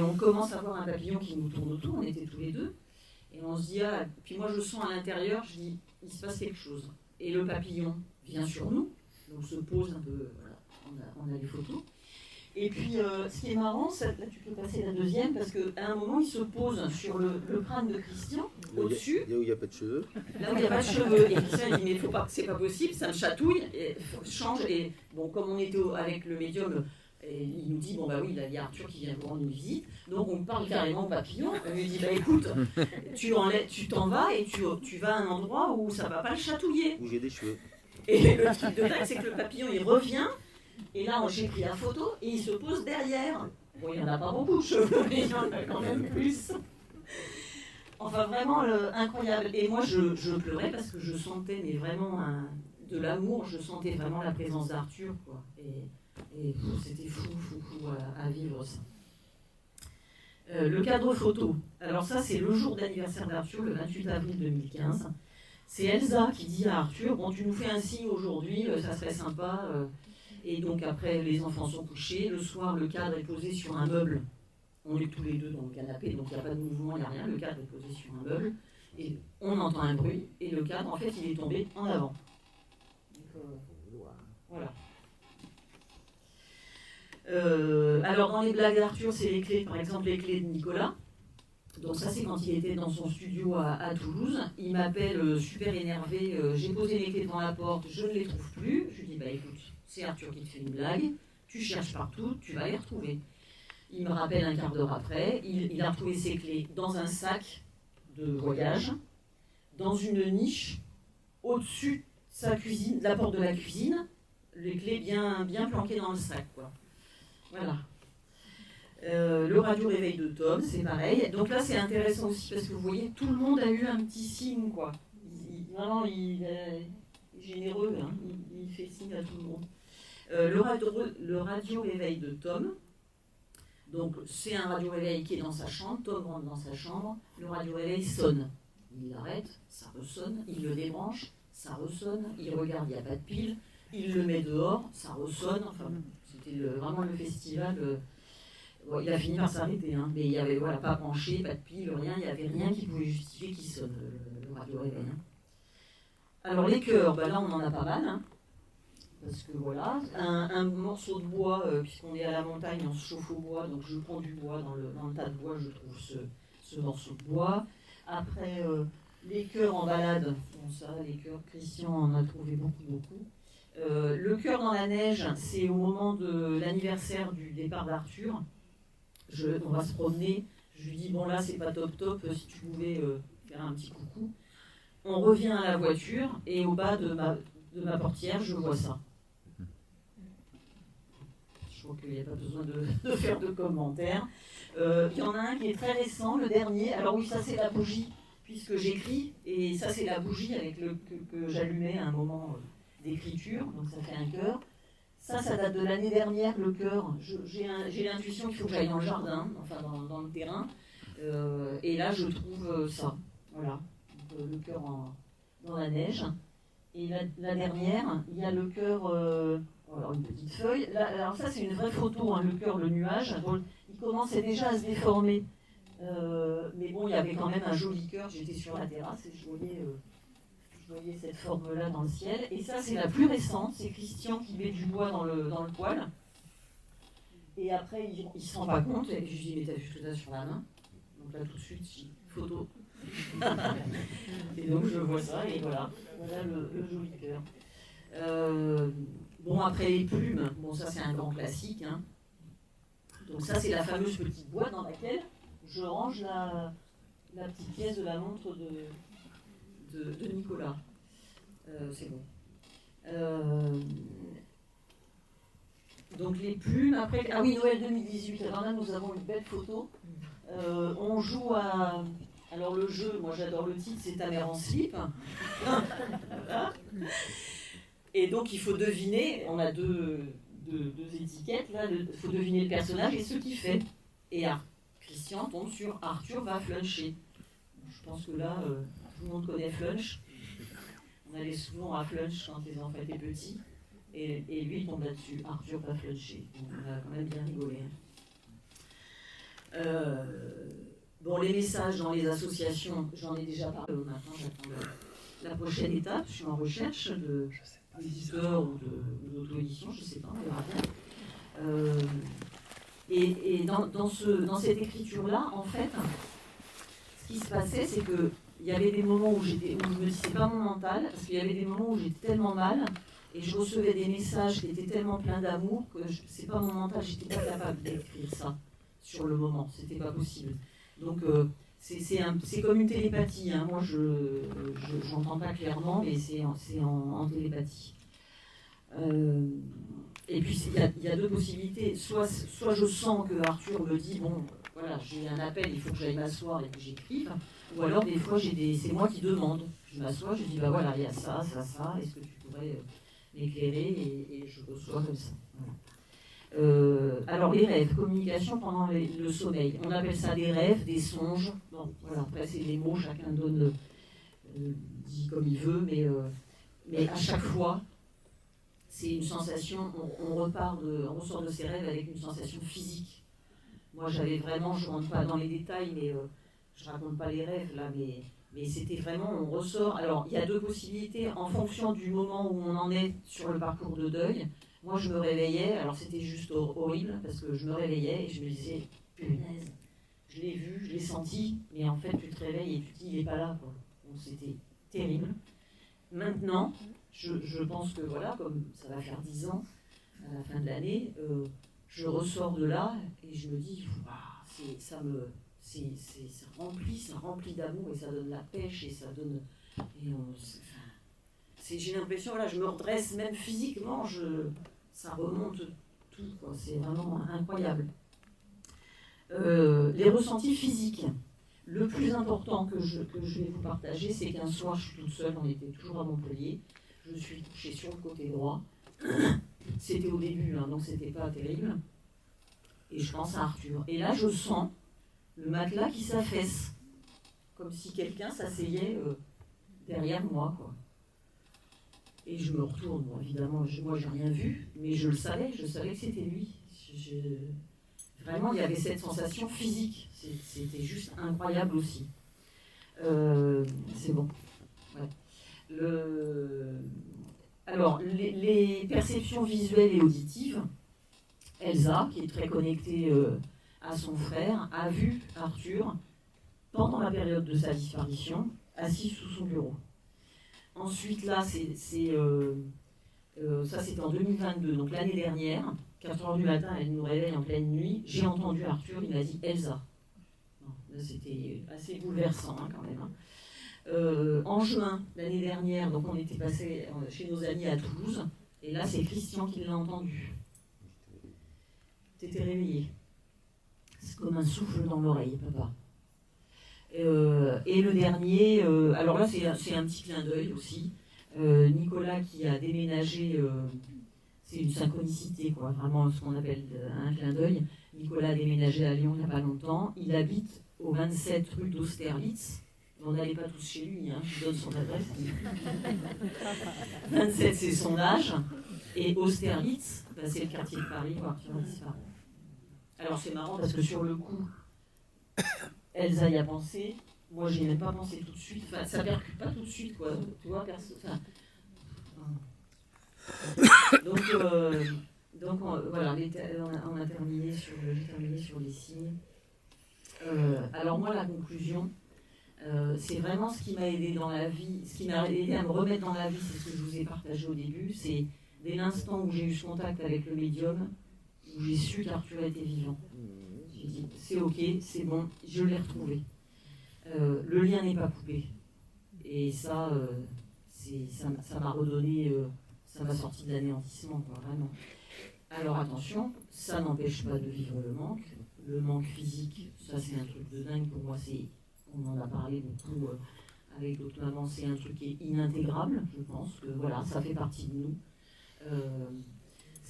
on commence à voir un papillon qui nous tourne autour, on était tous les deux. Et on se dit, ah, puis moi je sens à l'intérieur, je dis, il se passe quelque chose. Et le papillon vient sur nous, donc se pose un peu, voilà, on a les photos. Et puis ce qui est marrant, là tu peux passer la deuxième, parce qu'à un moment il se pose sur le crâne de Christian, au-dessus. Là où il n'y a pas de cheveux. Là où il n'y a pas de cheveux. Et Christian il dit, mais c'est pas possible, ça me chatouille, et change. Et bon, comme on était avec le médium, et il nous dit, bon bah oui, il y a Arthur qui vient vous rendre une visite, donc on parle carrément au papillon, on lui dit, bah écoute, tu t'en vas et tu vas à un endroit où ça va pas le chatouiller. Où j'ai des cheveux. Et le truc de dingue, c'est que le papillon, il revient, et là j'ai pris la photo, et il se pose derrière. Bon, il n'y en a pas beaucoup de cheveux, mais il y en a quand même plus. Enfin, vraiment incroyable. Et moi, je pleurais parce que je sentais, mais vraiment, de l'amour, je sentais vraiment la présence d'Arthur, quoi. Et c'était fou à vivre ça. Le cadre photo. Alors ça, c'est le jour d'anniversaire d'Arthur, le 28 avril 2015. C'est Elsa qui dit à Arthur, bon, tu nous fais un signe aujourd'hui, ça serait sympa. Et donc après, les enfants sont couchés. Le soir, le cadre est posé sur un meuble. On est tous les deux dans le canapé, donc il n'y a pas de mouvement, il n'y a rien. Le cadre est posé sur un meuble. Et on entend un bruit. Et le cadre, en fait, il est tombé en avant. Donc, voilà. Alors dans les blagues d'Arthur, c'est les clés, par exemple les clés de Nicolas. Donc ça c'est quand il était dans son studio à Toulouse. Il m'appelle super énervé, j'ai posé les clés devant la porte, je ne les trouve plus. Je lui dis bah écoute, c'est Arthur qui te fait une blague, tu cherches partout, tu vas les retrouver. Il me rappelle un quart d'heure après, il a retrouvé ses clés dans un sac de voyage, dans une niche, au-dessus de sa cuisine, de la porte de la cuisine, les clés bien planquées dans le sac, quoi. Voilà. Le radio réveil de Tom, c'est pareil. Donc là, c'est intéressant aussi parce que vous voyez, tout le monde a eu un petit signe, quoi. Vraiment, généreux, hein, il fait signe à tout le monde. Le radio-réveil de Tom, donc c'est un radio-réveil qui est dans sa chambre, Tom rentre dans sa chambre, le radio-réveil sonne. Il l'arrête, ça ressonne, il le débranche, ça ressonne, il regarde, il n'y a pas de pile, il le met dehors, ça ressonne, enfin c'était vraiment le festival. Bon, il a fini par s'arrêter, hein, mais il n'y avait voilà, pas branché, pas de pile, rien, il n'y avait rien qui pouvait justifier qu'il sonne le radio-réveil. Hein. Alors les chœurs, là on en a pas mal, hein, parce que voilà, un morceau de bois, puisqu'on est à la montagne, on se chauffe au bois, donc je prends du bois dans le tas de bois, je trouve ce morceau de bois. Après, les chœurs en balade, bon ça, les chœurs, Christian en a trouvé beaucoup. Le chœur dans la neige, c'est au moment de l'anniversaire du départ d'Arthur. On va se promener, je lui dis, bon là c'est pas top, si tu pouvais faire un petit coucou. On revient à la voiture, et au bas de ma portière, je vois ça. Je crois qu'il n'y a pas besoin de faire de commentaires. Il y en a un qui est très récent, le dernier. Alors oui, ça c'est la bougie, puisque j'écris, et ça c'est la bougie avec que j'allumais à un moment d'écriture, donc ça fait un cœur. Ça date de l'année dernière, le cœur. J'ai l'intuition qu'il faut que j'aille dans le jardin, enfin dans le terrain, et là je trouve ça. Voilà, donc, le cœur dans la neige. Et la dernière, il y a le cœur, alors une petite feuille. Là, alors ça c'est une vraie photo, hein, le cœur, le nuage. Bon, il commençait déjà à se déformer. Mais bon, il y avait quand même un joli cœur. J'étais sur la terrasse et je voyais cette forme-là dans le ciel. Et ça, c'est la plus récente. C'est Christian qui met du bois dans le poêle. Et après, il ne se rend pas compte. Et je lui dis, mais t'as vu tout ça sur la main? Donc là, tout de suite, je dis, photo. Et donc, je vois ça. Et voilà le joli cœur. Bon, après les plumes, bon, ça, c'est un grand classique. Hein. Donc ça, c'est la fameuse petite boîte dans laquelle je range la petite pièce de la montre de Nicolas. C'est bon. Donc les plumes, après... Ah oui, Noël 2018. Alors là, nous avons une belle photo. On joue à... Alors le jeu, moi j'adore le titre, c'est Ta mère en slip. Voilà. Et donc il faut deviner, on a deux étiquettes, là, il faut deviner le personnage et ce qu'il fait. Et Christian tombe sur Arthur va fluncher. Je pense que là, tout le monde connaît Flunch. On allait souvent à Flunch quand les enfants étaient petits. Et lui, il tombe là-dessus. Arthur va fluncher. Donc on a quand même bien rigolé. Bon, les messages dans les associations, j'en ai déjà parlé. Maintenant, j'attends la prochaine étape. Je suis en recherche d'éditeurs ou d'auto-édition, je ne sais pas, on verra bien. Et dans cette écriture-là, en fait, ce qui se passait, c'est qu'il y avait des moments où je me disais, c'est pas mon mental, parce qu'il y avait des moments où j'étais tellement mal, et je recevais des messages qui étaient tellement pleins d'amour que c'est pas mon mental, j'étais pas capable d'écrire ça sur le moment, c'était pas possible. Donc c'est comme une télépathie, hein. Moi je n'entends pas clairement, mais c'est en télépathie. Et puis il y a deux possibilités, soit je sens que Arthur me dit, bon, voilà, j'ai un appel, il faut que j'aille m'asseoir et que j'écrive, ou alors des fois c'est moi qui demande. Je m'assois, je dis, bah voilà, il y a ça, est-ce que tu pourrais m'éclairer, et je reçois comme ça. Voilà. Alors les rêves, communication pendant le sommeil, on appelle ça des rêves, des songes. Bon, voilà, après c'est les mots, chacun dit comme il veut, mais à chaque fois, c'est une sensation, on ressort de ces rêves avec une sensation physique. Moi j'avais vraiment, je ne rentre pas dans les détails, mais je ne raconte pas les rêves là, mais c'était vraiment, on ressort. Alors il y a deux possibilités, en fonction du moment où on en est sur le parcours de deuil. Moi, je me réveillais, alors c'était juste horrible, parce que je me réveillais et je me disais, punaise, je l'ai vu, je l'ai senti, mais en fait, tu te réveilles et tu te dis, il n'est pas là, quoi. Donc c'était terrible. Maintenant, je pense que voilà, comme ça va faire 10 ans, à la fin de l'année, je ressors de là et je me dis, ça remplit d'amour et ça donne la pêche et ça donne... j'ai l'impression, voilà, je me redresse même physiquement, ça remonte tout, quoi. C'est vraiment incroyable. Les ressentis physiques. Le plus important que je vais vous partager, c'est qu'un soir, je suis toute seule, on était toujours à Montpellier. je suis couchée sur le côté droit. C'était au début, hein, donc c'était pas terrible. Et je pense à Arthur. Et là, je sens le matelas qui s'affaisse, comme si quelqu'un s'asseyait derrière moi, quoi. Et je me retourne, bon, évidemment, moi j'ai rien vu, mais je savais que c'était lui. Vraiment, il y avait cette sensation physique, c'était juste incroyable aussi. C'est bon. Ouais. Alors, les perceptions visuelles et auditives, Elsa, qui est très connectée à son frère, a vu Arthur, pendant la période de sa disparition, assis sous son bureau. Ensuite, là, ça c'était en 2022, donc l'année dernière, 4h du matin, elle nous réveille en pleine nuit, j'ai entendu Arthur, il m'a dit Elsa. Là, c'était assez bouleversant hein, quand même. Hein. En juin, l'année dernière, donc on était passé chez nos amis à Toulouse, et là, c'est Christian qui l'a entendu. T'étais réveillé. C'est comme un souffle dans l'oreille, papa. Et le dernier, alors là c'est un petit clin d'œil aussi. Nicolas qui a déménagé, c'est une synchronicité, quoi, vraiment ce qu'on appelle un clin d'œil. Nicolas a déménagé à Lyon il n'y a pas longtemps. Il habite au 27 rue d'Austerlitz. On n'allait pas tous chez lui, hein, je vous donne son adresse. 27 c'est son âge. Et Austerlitz, ben, c'est le quartier de Paris où Arthur a disparu. Alors c'est marrant parce que sur le coup, Elsa y a pensé, moi j'y ai même pas pensé tout de suite, enfin ça percute pas tout de suite quoi, tu vois, donc voilà, on a terminé j'ai terminé sur les signes. Alors moi la conclusion, c'est vraiment ce qui m'a aidé dans la vie, ce qui m'a aidé à me remettre dans la vie, c'est ce que je vous ai partagé au début, c'est dès l'instant où j'ai eu ce contact avec le médium, où j'ai su qu'Arthur était vivant. J'ai dit, c'est ok, c'est bon, je l'ai retrouvé. Le lien n'est pas coupé. Et ça, ça m'a redonné, ça m'a sorti de l'anéantissement, quoi, vraiment. Alors attention, ça n'empêche pas de vivre le manque. Le manque physique, ça c'est un truc de dingue pour moi, on en a parlé beaucoup avec d'autres mamans, c'est un truc qui est inintégrable, je pense, que voilà, ça fait partie de nous.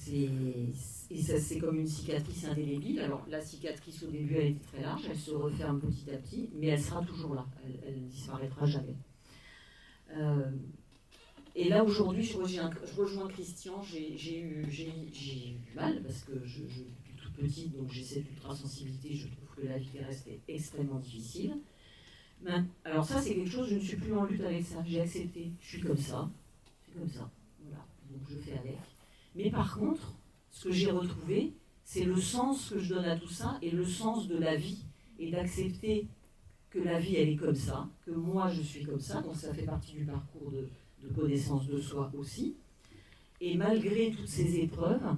Et ça, c'est comme une cicatrice indélébile. Alors la cicatrice au début elle était très large, elle se referme petit à petit, mais elle sera toujours là, elle ne disparaîtra jamais. Et là aujourd'hui je rejoins Christian, j'ai eu du mal parce que depuis toute petite, donc j'ai cette ultra-sensibilité, je trouve que la vie terrestre est extrêmement difficile. Alors ça c'est quelque chose, je ne suis plus en lutte avec ça, j'ai accepté, je suis comme ça, c'est comme ça, voilà, donc je fais avec. Mais par contre, ce que j'ai retrouvé, c'est le sens que je donne à tout ça et le sens de la vie et d'accepter que la vie, elle est comme ça, que moi, je suis comme ça, donc ça fait partie du parcours de connaissance de soi aussi. Et malgré toutes ces épreuves,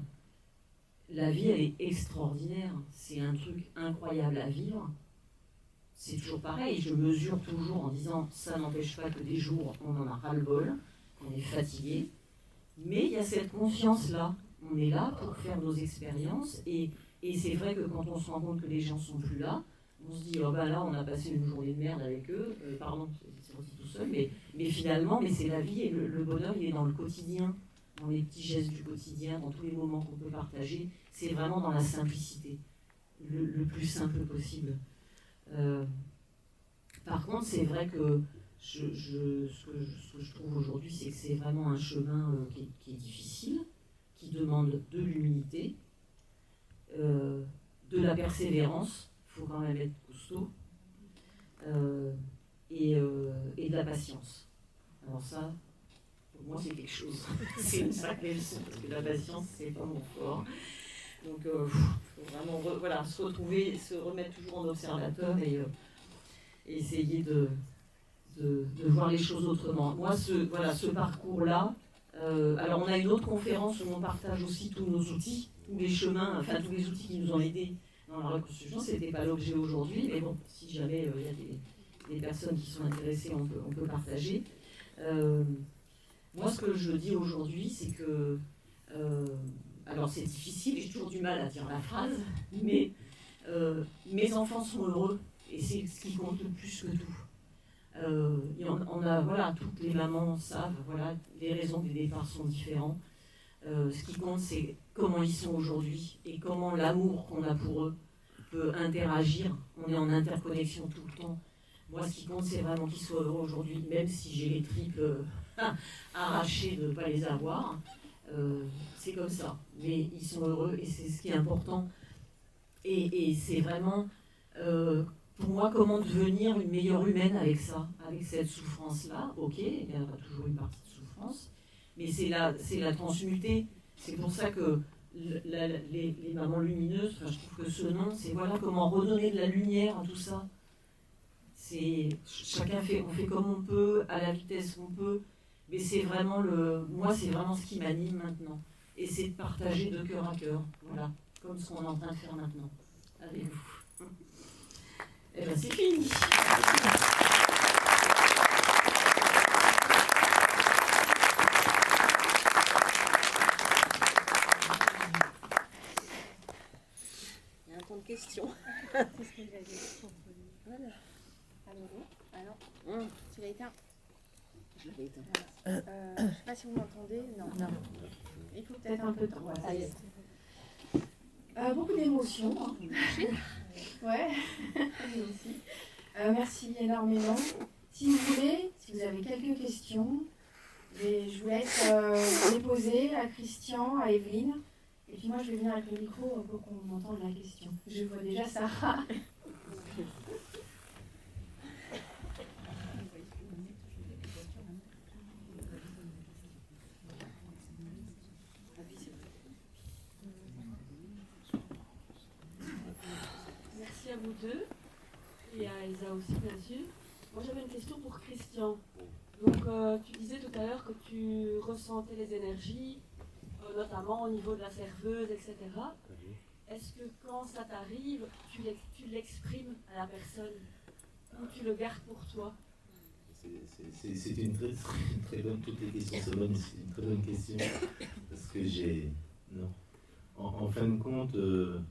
la vie, elle est extraordinaire. C'est un truc incroyable à vivre. C'est toujours pareil, je mesure toujours en disant, ça n'empêche pas que des jours, on en a ras-le-bol, qu'on est fatigué. Mais il y a cette confiance-là. On est là pour faire nos expériences. Et c'est vrai que quand on se rend compte que les gens ne sont plus là, on se dit, oh ben là, on a passé une journée de merde avec eux. Pardon, c'est sorti tout seul. Mais finalement, c'est la vie. Et le bonheur, il est dans le quotidien, dans les petits gestes du quotidien, dans tous les moments qu'on peut partager. C'est vraiment dans la simplicité, le plus simple possible. Par contre, c'est vrai que ce que je trouve aujourd'hui, c'est que c'est vraiment un chemin qui est difficile, qui demande de l'humilité, de la persévérance, il faut quand même être costaud, et de la patience. Alors ça, pour moi, c'est quelque chose. C'est une sacrée leçon, parce que la patience, c'est pas mon fort. Donc, il faut vraiment se retrouver, se remettre toujours en observateur et essayer de voir les choses autrement. Moi, ce parcours-là, alors on a une autre conférence où on partage aussi tous nos outils, tous les chemins, enfin tous les outils qui nous ont aidés dans la reconstruction. Ce n'était pas l'objet aujourd'hui, mais bon, si jamais il y a des personnes qui sont intéressées, on peut partager. Moi, ce que je dis aujourd'hui, c'est que, alors c'est difficile, j'ai toujours du mal à dire la phrase, mais mes enfants sont heureux, et c'est ce qui compte le plus que tout. Voilà, toutes les mamans savent, voilà, les raisons des départs sont différents. Ce qui compte, c'est comment ils sont aujourd'hui et comment l'amour qu'on a pour eux peut interagir. On est en interconnexion tout le temps. Moi, ce qui compte, c'est vraiment qu'ils soient heureux aujourd'hui, même si j'ai les tripes arrachées de ne pas les avoir. C'est comme ça. Mais ils sont heureux et c'est ce qui est important. Et c'est vraiment, pour moi, comment devenir une meilleure humaine avec ça, avec cette souffrance-là. Ok, il y aura toujours une partie de souffrance, mais c'est la transmuter. C'est pour ça que les mamans lumineuses, je trouve que ce nom, c'est voilà comment redonner de la lumière à tout ça. On fait comme on peut, à la vitesse qu'on peut, mais c'est vraiment moi c'est vraiment ce qui m'anime maintenant. Et c'est de partager de cœur à cœur, voilà, comme ce qu'on est en train de faire maintenant avec vous. Et bien c'est fini. Il y a un temps de questions. C'est ce que j'avais dit. Voilà. Alors, tu l'as éteint? Je l'avais éteint. Je ne sais pas si vous m'entendez. Non. Il faut peut-être un peu de temps. Voilà, beaucoup d'émotions. Hein. Ouais, moi aussi. Merci énormément. Si vous voulez, si vous avez quelques questions, je vous laisse les poser à Christian, à Evelyne. Et puis moi, je vais venir avec le micro pour qu'on entende la question. Je vois déjà Sarah. Merci à vous deux et à Elsa aussi bien sûr. Moi j'avais une question pour Christian. Donc tu disais tout à l'heure que tu ressentais les énergies, notamment au niveau de la serveuse, etc. Est-ce que quand ça t'arrive, tu l'exprimes à la personne ou tu le gardes pour toi? C'est une très bonne, toutes les questions sont bonnes, c'est une très bonne question, parce que non. En fin de compte, il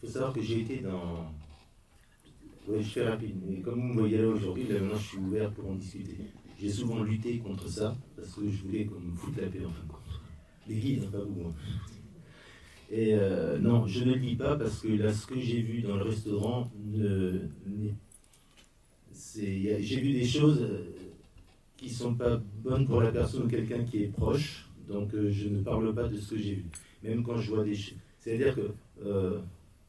faut savoir que j'ai été dans... Ouais, je fais rapide, mais comme vous me voyez là aujourd'hui, là maintenant je suis ouvert pour en discuter. J'ai souvent lutté contre ça, parce que je voulais qu'on me foute la paix en fin de compte. Les guides, pas vous. Hein. Et non, je ne le dis pas parce que là, ce que j'ai vu dans le restaurant, j'ai vu des choses qui ne sont pas bonnes pour la personne ou quelqu'un qui est proche, donc je ne parle pas de ce que j'ai vu. Même quand je vois des choses. C'est-à-dire que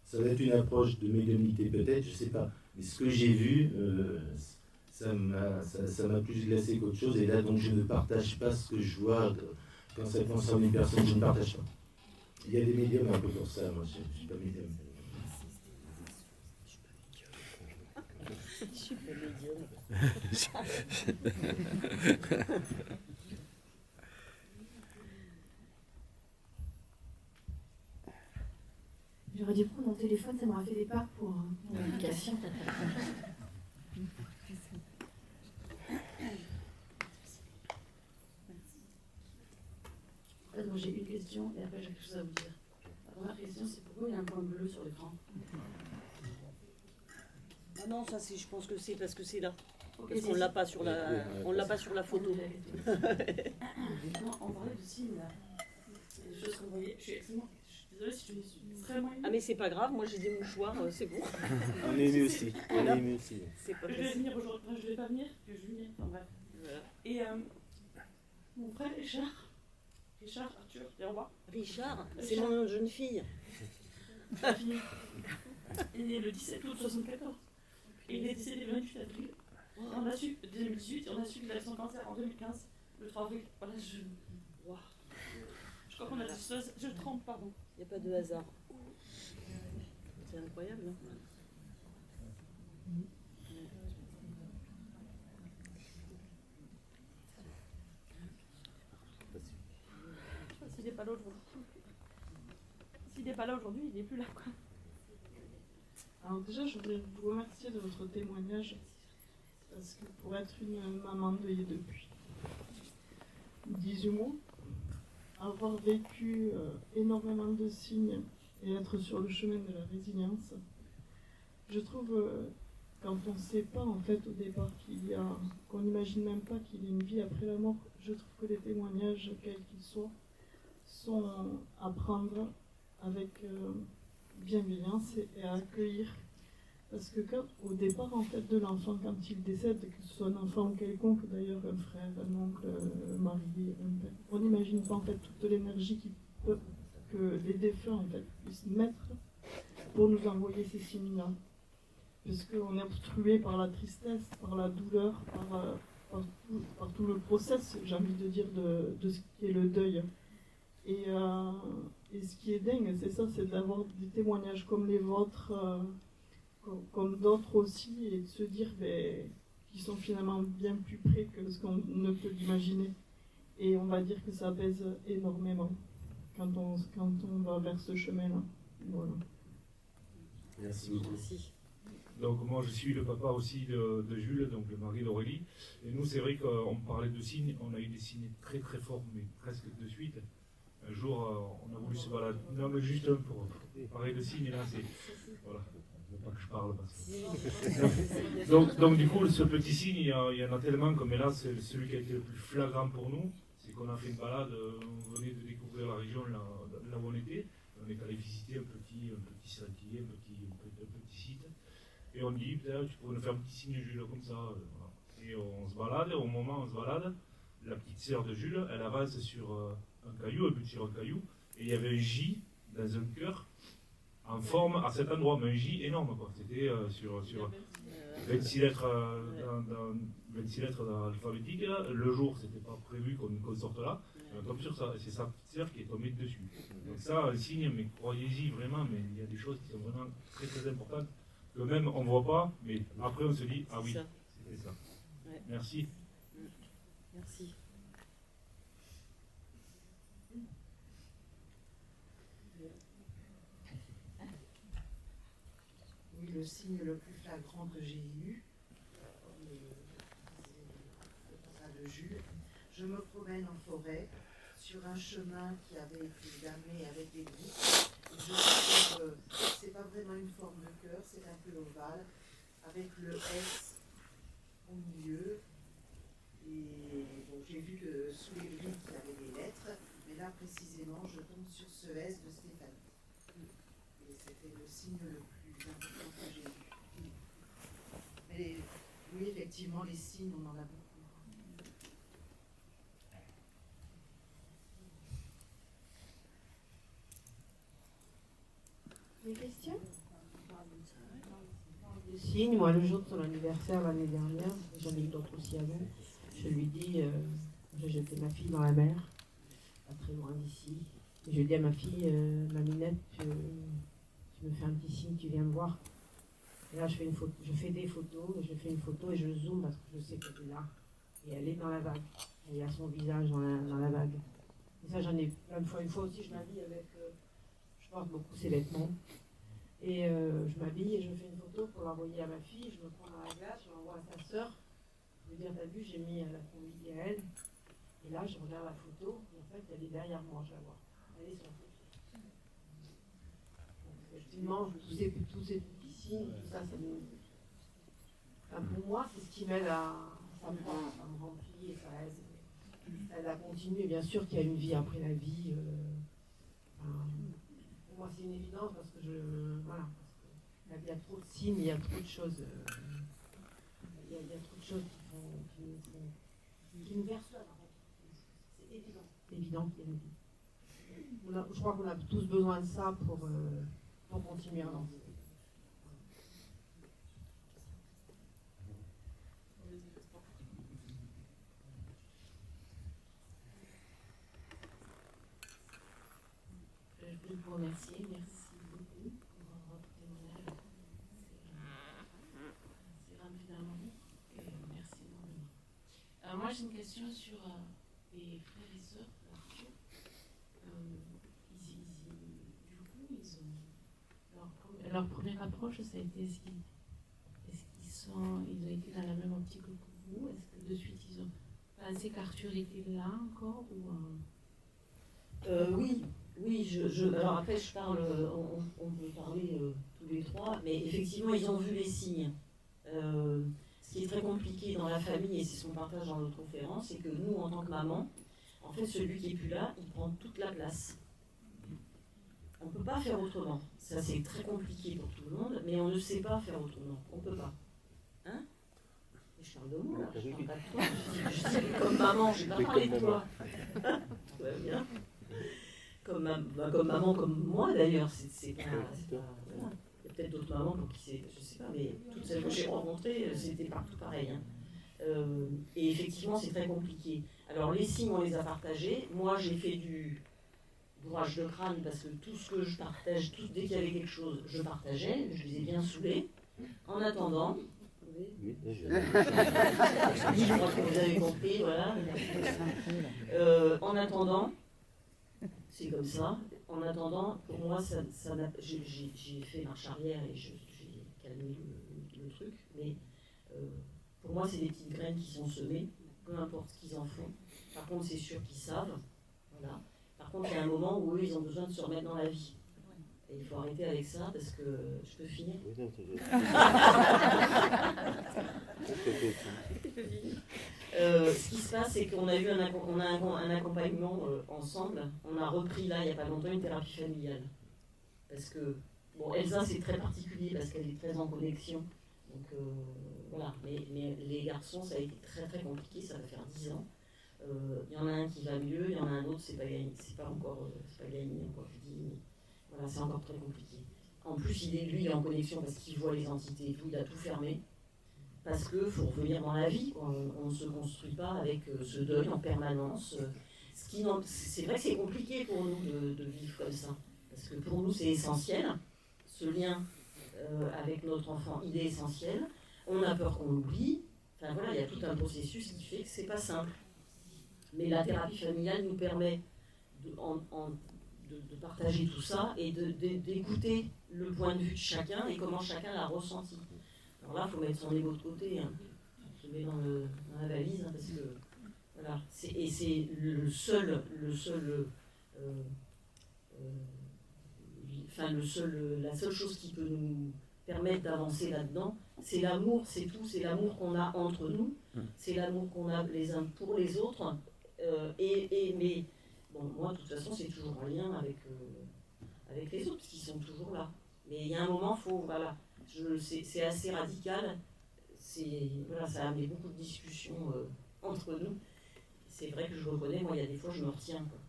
ça va être une approche de médiumnité peut-être, je ne sais pas. Mais ce que j'ai vu, ça m'a plus glacé qu'autre chose. Et là, donc, je ne partage pas ce que je vois quand ça concerne une personne, je ne partage pas. Il y a des médiums un peu pour ça, moi, je ne suis pas médium. Je suis pas médium. J'aurais dû prendre mon téléphone, ça m'aurait fait des parts pour mon application. Donc j'ai une question et après j'ai quelque chose à vous dire. La première question, c'est pourquoi il y a un point bleu sur l'écran? Ah non, ça c'est, je pense que c'est parce que c'est là. Parce qu'on l'a pas sur l'a pas sur la photo. On parlait de signes là. Des choses qu'on voyait. Je suis désolée si je suis extrêmement émue. Ah mais c'est pas grave, moi j'ai des mouchoirs, c'est bon. On est ému aussi. On est ému aussi. C'est pas Je vais venir aujourd'hui. Enfin, je vais pas venir, que je viens. Enfin bref. Voilà. Et mon frère Richard, Arthur, viens voir. Richard, c'est mon nom de jeune fille. Il est né le 17 août 1974. Et il est décédé le 28 avril. On a su, 2018, et on a su qu'il avait son cancer en 2015, le 3 avril. Voilà, wow. Je crois qu'on a dit je tremble, pardon. Il n'y a pas de hasard. C'est incroyable, hein. S'il n'est pas là aujourd'hui. S'il n'est pas là aujourd'hui, il n'est plus là, quoi. Alors déjà, je voudrais vous remercier de votre témoignage, parce que pour être une maman endeuillée depuis 18 mois, avoir vécu énormément de signes et être sur le chemin de la résilience, je trouve quand on ne sait pas en fait au départ qu'on n'imagine même pas qu'il y ait une vie après la mort, je trouve que les témoignages, quels qu'ils soient, sont à prendre avec bienveillance et à accueillir. Parce que au départ en fait de l'enfant, quand il décède, que ce soit un enfant quelconque, d'ailleurs un frère, un oncle, un mari, un père, on n'imagine pas en fait toute l'énergie que les défunts en fait puissent mettre pour nous envoyer ces signes-là. Parce qu'on est obstrué par la tristesse, par la douleur, par tout le process, j'ai envie de dire, de ce qui est le deuil. Et ce qui est dingue, c'est ça, c'est d'avoir des témoignages comme les vôtres, comme d'autres aussi, et de se dire qu'ils sont finalement bien plus près que ce qu'on ne peut l'imaginer. Et on va dire que ça pèse énormément quand on va vers ce chemin-là. Voilà. Merci beaucoup. Merci. Donc moi je suis le papa aussi de Jules, donc le mari d'Aurélie. Et nous c'est vrai qu'on parlait de signes, on a eu des signes très très forts, mais presque de suite. Un jour on a voulu se balader, non mais juste pour parler de signes, et là c'est... Voilà, il ne faut pas que je parle parce que... donc du coup ce petit signe, il y en a tellement, comme là c'est celui qui a été le plus flagrant pour nous, c'est qu'on a fait une balade, on venait de découvrir la région là où on était, on est allé visiter un petit sentier, un petit site. Et on dit, peut-être tu pourrais nous faire un petit signe, Jules, comme ça. Voilà. Et on se balade, au moment où on se balade, la petite sœur de Jules, elle avance sur un caillou, elle peut tirer un caillou, et il y avait un J dans un cœur, en forme à cet endroit, mais un J énorme, quoi. C'était sur 26 lettres, 26 lettres dans l'alphabétique. Le jour, c'était pas prévu qu'on sorte là. On tombe sur ça, et c'est sa petite sœur qui est tombée dessus. Donc ça, un signe, mais croyez-y vraiment, mais il y a des choses qui sont vraiment très très importantes. Que même on ne voit pas, mais après on se dit, ah oui, c'était ça. Ouais. Merci. Merci. Oui, le signe le plus flagrant que j'ai eu, c'est ça de Jules. Je me promène en forêt sur un chemin qui avait été damé avec des groupes. Je trouve que c'est pas vraiment une forme de cœur, c'est un peu ovale, avec le S au milieu. Et bon, j'ai vu que sous les grilles, il y avait des lettres, mais là précisément, je tombe sur ce S de Stéphanie. Et c'était le signe le plus important que j'ai vu. Mais oui, effectivement, les signes, on en a beaucoup. Des questions? Des signes, moi, le jour de son anniversaire l'année dernière, j'en ai eu d'autres aussi avant, je lui dis, j'ai jeté ma fille dans la mer, pas très loin d'ici, et je dis à ma fille, Maminette, tu me fais un petit signe, tu viens me voir. Et là, je fais des photos, je fais une photo et je zoome parce que je sais qu'elle est là, et elle est dans la vague, il y a son visage dans la vague. Et ça, j'en ai plein de fois. Une fois aussi, je m'habille avec... je porte beaucoup ses vêtements. Et je m'habille et je fais une photo pour l'envoyer à ma fille. Je me prends dans la glace, je l'envoie à sa sœur. Je lui dis, t'as vu, j'ai mis la conduite à elle. Et là, je regarde la photo. Et en fait, elle est derrière moi, je la vois. Elle est sur le côté. Donc, effectivement, tous ces petits signes, tout ça, ça me... Enfin, pour moi, c'est ce qui m'aide ça me remplit et ça aide à continuer. Et bien sûr qu'il y a une vie après la vie. Pour moi, c'est une évidence parce que voilà, parce qu'il y a trop de signes, il y a trop de choses. Il y a trop de choses qui nous persuadent. En fait. C'est évident. C'est évident qu'il y a une vie. Je crois qu'on a tous besoin de ça pour continuer à avancer. Je voulais vous remercier. Merci beaucoup pour votre témoignage. C'est ramené et merci énormément. Moi, j'ai une question sur les frères et sœurs d'Arthur. Leur première approche, ça a été est-ce qu'ils ont été dans la même optique que vous? Est-ce que de suite ils ont pensé qu'Arthur était là encore Oui, alors après je parle, on peut parler tous les trois, mais effectivement ils ont vu les signes. Ce qui est très compliqué dans la famille, et c'est ce qu'on partage dans notre conférence, c'est que nous, en tant que maman, en fait, celui qui n'est plus là, il prend toute la place. On ne peut pas faire autrement. Ça, c'est très compliqué pour tout le monde, mais on ne sait pas faire autrement. On ne peut pas. Hein? Mais je parle de moi, là. Je parle pas de toi. Je dis comme maman, je n'ai pas parlé de toi. Tout va bien. Comme maman, comme moi, d'ailleurs. C'est pas, voilà. Il y a peut-être d'autres mamans pour qui c'est... Je ne sais pas, mais toutes celles que j'ai rencontrées, c'était partout pareil. Hein. Et effectivement, c'est très compliqué. Alors, les signes, on les a partagés. Moi, j'ai fait du bourrage de crâne parce que tout ce que je partage, dès qu'il y avait quelque chose, je partageais. Je les ai bien saoulés. En attendant... Oui, je crois que vous avez compris, voilà. En attendant, c'est comme ça. En attendant, pour moi, j'ai fait marche arrière et j'ai calmé le truc. Mais pour moi, c'est des petites graines qui sont semées, peu importe ce qu'ils en font. Par contre, c'est sûr qu'ils savent. Voilà. Par contre, il y a un moment où eux, ils ont besoin de se remettre dans la vie. Et il faut arrêter avec ça parce que je peux finir. Ce qui se passe, c'est qu'on a eu un accompagnement ensemble. On a repris là, il n'y a pas longtemps, une thérapie familiale. Parce que, bon, Elsa, c'est très particulier parce qu'elle est très en connexion. Donc voilà, mais les garçons, ça a été très très compliqué, ça va faire 10 ans. Il y en a un qui va mieux, il y en a un autre, c'est pas gagné encore, je dis. Voilà, c'est encore très compliqué. En plus, lui, il est en connexion parce qu'il voit les entités et tout, il a tout fermé. Parce qu'il faut revenir dans la vie. On ne se construit pas avec ce deuil en permanence. C'est vrai que c'est compliqué pour nous de vivre comme ça. Parce que pour nous, c'est essentiel. Ce lien avec notre enfant, il est essentiel. On a peur qu'on l'oublie. Enfin voilà, il y a tout un processus qui fait que c'est pas simple. Mais la thérapie familiale nous permet de partager tout ça et d'écouter le point de vue de chacun et comment chacun l'a ressenti. Alors là, il faut mettre son ego de côté. Hein. Je le mets dans la valise hein, parce que voilà. Et c'est la seule chose qui peut nous permettre d'avancer là-dedans, c'est l'amour, c'est tout. C'est l'amour qu'on a entre nous, c'est l'amour qu'on a les uns pour les autres. Mais bon, moi, de toute façon, c'est toujours en lien avec les autres qui sont toujours là. Mais il y a un moment, c'est assez radical. Ça a amené beaucoup de discussions entre nous. C'est vrai que je reconnais, moi, il y a des fois, je me retiens quoi,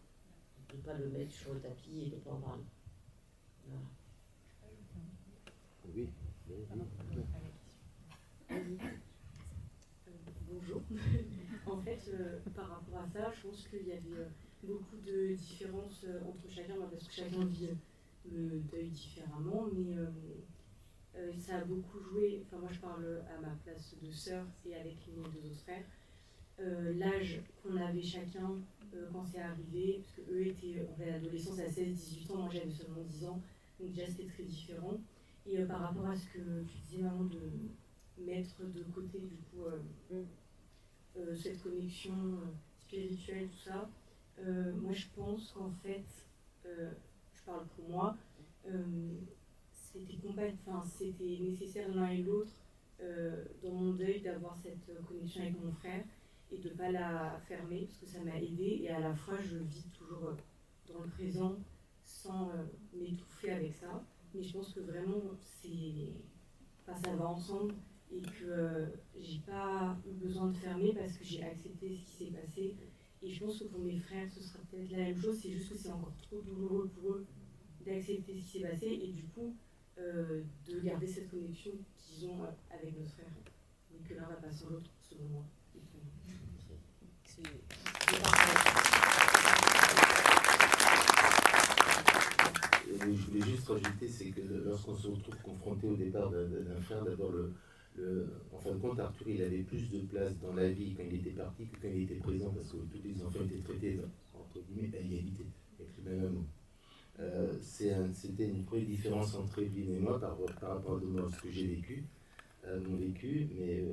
de ne pas le mettre sur le tapis et de ne pas en parler. Voilà. Oui. Bonjour. En fait, par rapport à ça, je pense qu'il y avait beaucoup de différences entre chacun, parce que chacun vit le deuil différemment, mais ça a beaucoup joué. Enfin, moi, je parle à ma place de sœur et avec mes 2 autres frères. L'âge qu'on avait chacun quand c'est arrivé, parce qu'eux étaient en l'adolescence à 16-18 ans, moi j'avais seulement 10 ans, donc déjà c'était très différent. Et par rapport à ce que tu disais, maman, de mettre de côté du coup cette connexion spirituelle, tout ça, moi je pense qu'en fait, je parle pour moi, c'était nécessaire l'un et l'autre dans mon deuil d'avoir cette connexion avec mon frère et de ne pas la fermer parce que ça m'a aidée et à la fois je vis toujours dans le présent sans m'étouffer avec ça, mais je pense que vraiment ça va ensemble et que j'ai pas eu besoin de fermer parce que j'ai accepté ce qui s'est passé et je pense que pour mes frères ce sera peut-être la même chose, c'est juste que c'est encore trop douloureux pour eux d'accepter ce qui s'est passé et du coup de garder cette connexion qu'ils ont avec nos frères et que l'un va pas sans l'autre selon moi. Je voulais juste rajouter, c'est que lorsqu'on se retrouve confronté au départ d'un frère, d'abord en fin de compte, Arthur, il avait plus de place dans la vie quand il était parti que quand il était présent, parce que tous les enfants étaient traités entre guillemets à égalité, avec le même amour. C'était une vraie différence entre Evelyne et moi par rapport à ce que j'ai vécu, mais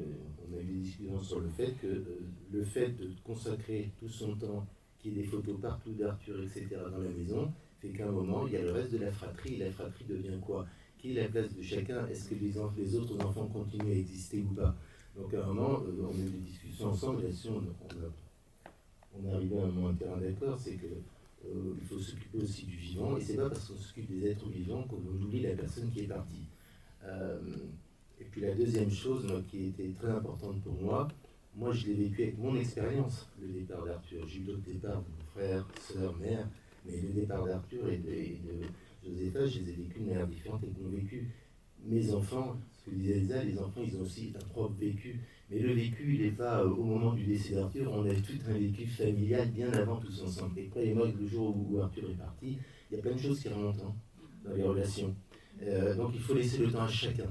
on a eu des discussions sur le fait que le fait de consacrer tout son temps, qu'il y ait des photos partout d'Arthur, etc. dans la maison, fait qu'à un moment, il y a le reste de la fratrie, et la fratrie devient quoi? quelle est la place de chacun? Est-ce que les autres enfants continuent à exister ou pas? Donc à un moment, on a eu des discussions ensemble, et là-dessus, on est arrivé à un terrain d'accord, c'est que il faut s'occuper aussi du vivant, et c'est pas parce qu'on s'occupe des êtres vivants qu'on oublie la personne qui est partie. Et puis la deuxième chose qui était très importante pour moi je l'ai vécu avec mon expérience, le départ d'Arthur. J'ai eu d'autres départs de mon frère, soeur, mère, mais le départ d'Arthur et de Josépha, je les ai vécus de manière différente et qu'ont vécu mes enfants. Ce que disait Elsa, les enfants, ils ont aussi un propre vécu. Mais le vécu, il n'est pas au moment du décès d'Arthur, on a tout un vécu familial bien avant tous ensemble. Et croyez-moi que le jour où Arthur est parti, il y a plein de choses qui remontent dans les relations. Donc il faut laisser le temps à chacun.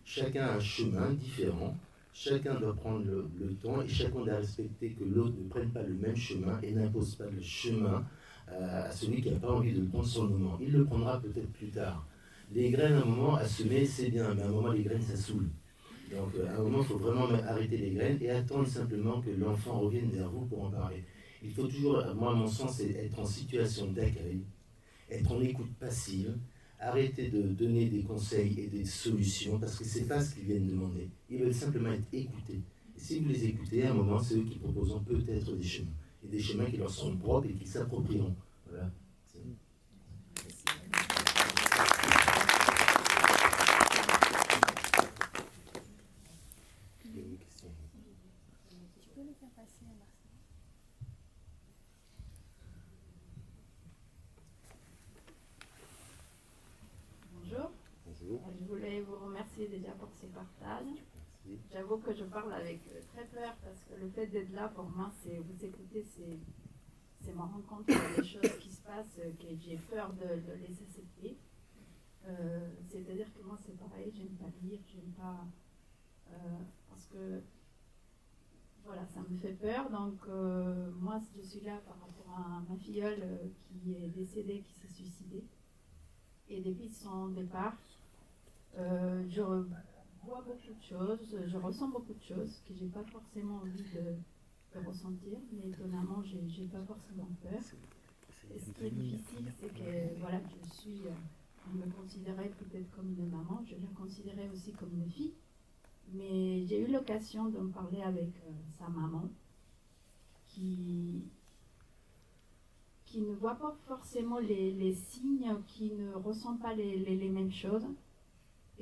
Chacun a un chemin différent, chacun doit prendre le temps et chacun doit respecter que l'autre ne prenne pas le même chemin et n'impose pas le chemin à celui qui n'a pas envie de le prendre sur le moment. Il le prendra peut-être plus tard. Les graines, à un moment, à semer, c'est bien, mais à un moment, les graines, ça saoule. Donc, à un moment, il faut vraiment arrêter les graines et attendre simplement que l'enfant revienne vers vous pour en parler. Il faut toujours, moi, à mon sens, c'est être en situation d'accueil, être en écoute passive, arrêter de donner des conseils et des solutions, parce que ce n'est pas ce qu'ils viennent demander. Ils veulent simplement être écoutés. Et si vous les écoutez, à un moment, c'est eux qui proposeront peut-être des chemins. Et des chemins qui leur seront propres et qui s'approprieront. Voilà. Je voulais vous remercier déjà pour ces partages. J'avoue que je parle avec très peur parce que le fait d'être là pour moi, c'est vous écouter, c'est me rendre compte qu'il y a des choses qui se passent que j'ai peur de laisser s'écouter. C'est-à-dire que moi c'est pareil, j'aime pas lire, j'aime pas parce que voilà, ça me fait peur. Donc moi je suis là par rapport à ma filleule qui est décédée, qui s'est suicidée. Et depuis son départ, je vois beaucoup de choses, je ressens beaucoup de choses que j'ai pas forcément envie de ressentir, mais étonnamment, j'ai pas forcément peur. Et ce qui est difficile, c'est que voilà, on me considérait peut-être comme une maman, je la considérais aussi comme une fille, mais j'ai eu l'occasion de me parler avec sa maman, qui ne voit pas forcément les signes, qui ne ressent pas les mêmes choses.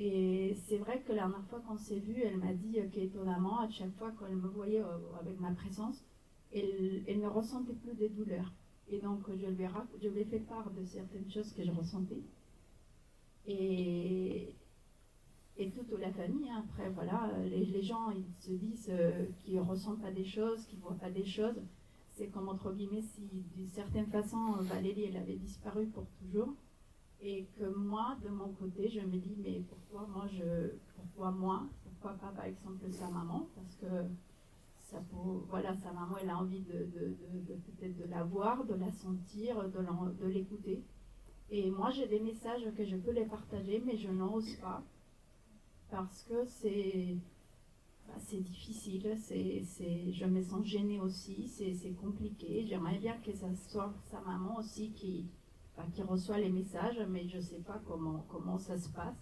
Et c'est vrai que la dernière fois qu'on s'est vu, elle m'a dit qu'étonnamment, à chaque fois qu'elle me voyait avec ma présence, elle ne ressentait plus des douleurs. Et donc, je lui ai fait part de certaines choses que je ressentais. Et toute la famille, hein, après, voilà, les gens, ils se disent qu'ils ne ressentent pas des choses, qu'ils ne voient pas des choses. C'est comme, entre guillemets, si d'une certaine façon, Valérie, elle avait disparu pour toujours. Et que moi, de mon côté, je me dis, mais pourquoi pas par exemple sa maman, parce que voilà, sa maman, elle a envie peut-être de la voir, de la sentir, de l'écouter. Et moi, j'ai des messages que je peux les partager, mais je n'ose pas, parce que c'est difficile, je me sens gênée aussi, c'est compliqué. J'aimerais bien que ça soit sa maman aussi qui reçoit les messages, mais je ne sais pas comment ça se passe.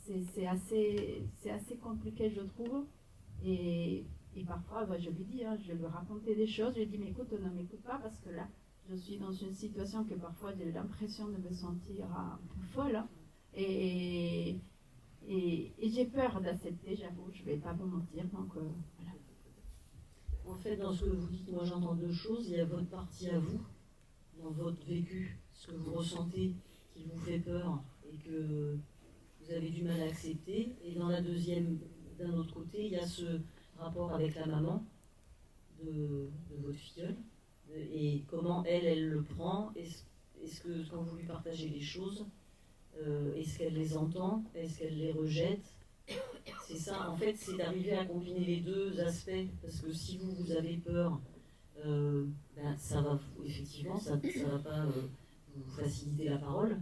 C'est assez compliqué, je trouve. Et parfois, je lui dis, je lui racontais des choses, je lui dis, mais écoute, ne m'écoute pas, parce que là, je suis dans une situation que parfois j'ai l'impression de me sentir un peu folle. Hein. Et j'ai peur d'accepter, j'avoue, je ne vais pas vous mentir. Donc, voilà. En fait, dans ce que vous dites, moi j'entends deux choses. Il y a votre partie à vous, dans votre vécu, ce que vous ressentez qui vous fait peur et que vous avez du mal à accepter. Et dans la deuxième, d'un autre côté, il y a ce rapport avec la maman de votre filleule et comment elle le prend. Est-ce que quand vous lui partagez les choses, est-ce qu'elle les entend? Est-ce qu'elle les rejette? C'est ça, en fait, c'est d'arriver à combiner les deux aspects. Parce que si vous avez peur, ça va effectivement, ça va pas vous faciliter la parole.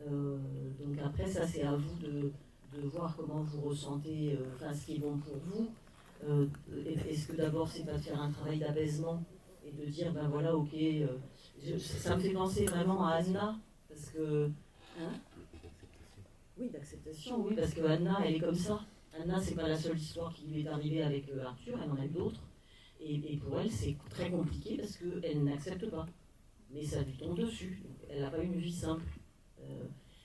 Donc après, ça c'est à vous de voir comment vous ressentez, ce qui est bon pour vous. Est-ce que d'abord c'est pas de faire un travail d'apaisement et de dire voilà, ok, ça me fait penser vraiment à Anna, parce que Oui, d'acceptation, oui, parce que Anna, elle est comme ça. Anna, c'est pas la seule histoire qui lui est arrivée avec Arthur, elle en a eu d'autres. Et pour elle, c'est très compliqué parce qu'elle n'accepte pas. Mais ça lui tombe dessus. Donc, elle n'a pas une vie simple.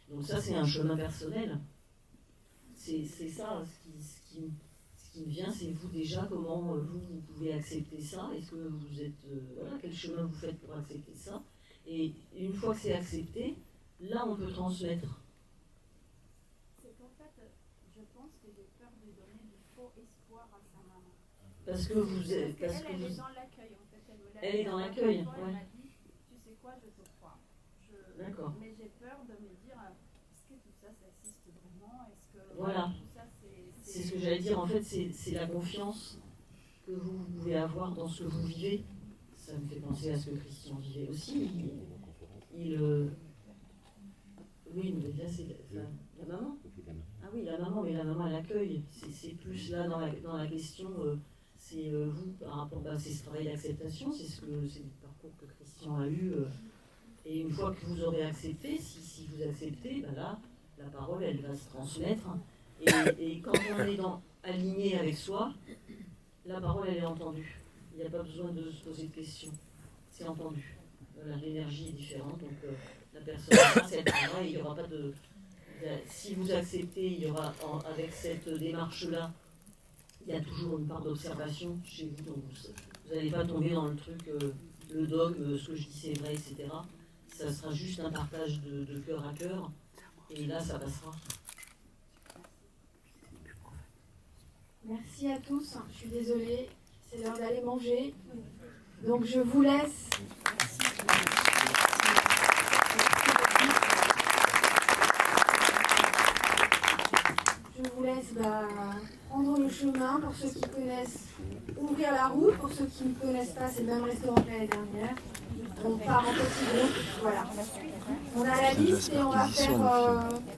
Donc ça, c'est un chemin personnel. C'est ça, ce qui me vient, c'est vous déjà, comment vous pouvez accepter ça. Est-ce que vous êtes... voilà, quel chemin vous faites pour accepter ça. Et une fois que c'est accepté, là, on peut transmettre. C'est qu'en fait, je pense que j'ai peur de donner du faux espoir à sa maman. Parce que vous êtes... Parce qu'elle est dans l'accueil, en fait. Elle est dans l'accueil, Elle ouais. m'a dit, tu sais quoi, je te crois. D'accord. Mais j'ai peur de me dire, est-ce que tout ça, ça existe vraiment? Est-ce que voilà. Tout ça, c'est ce que j'allais dire, en fait, c'est la confiance que vous pouvez avoir dans ce que vous vivez. Ça me fait penser à ce que Christian vivait aussi. Oui, mais là, c'est la maman. Ah oui, la maman, mais la maman, elle accueille. C'est plus là dans la question, c'est vous, par rapport à c'est ce travail d'acceptation, c'est le parcours que Christian a eu. Et une fois que vous aurez accepté, si vous acceptez, ben là, la parole, elle va se transmettre. Et quand on est aligné avec soi, la parole, elle est entendue. Il n'y a pas besoin de se poser de questions. C'est entendu. L'énergie est différente, donc la personne elle travaille, il n'y aura pas de... Si vous acceptez, il y aura, avec cette démarche-là, il y a toujours une part d'observation chez vous, donc vous n'allez pas tomber dans le truc, le dogme, ce que je dis c'est vrai, etc. Ça sera juste un partage de cœur à cœur, et là, ça passera. Merci à tous. Je suis désolée, c'est l'heure d'aller manger. Donc je vous laisse. Je vous laisse prendre le chemin pour ceux qui connaissent, ouvrir la route. Pour ceux qui ne connaissent pas, c'est le même restaurant que l'année dernière. On part en petit groupe. Voilà. On a la liste et on va faire...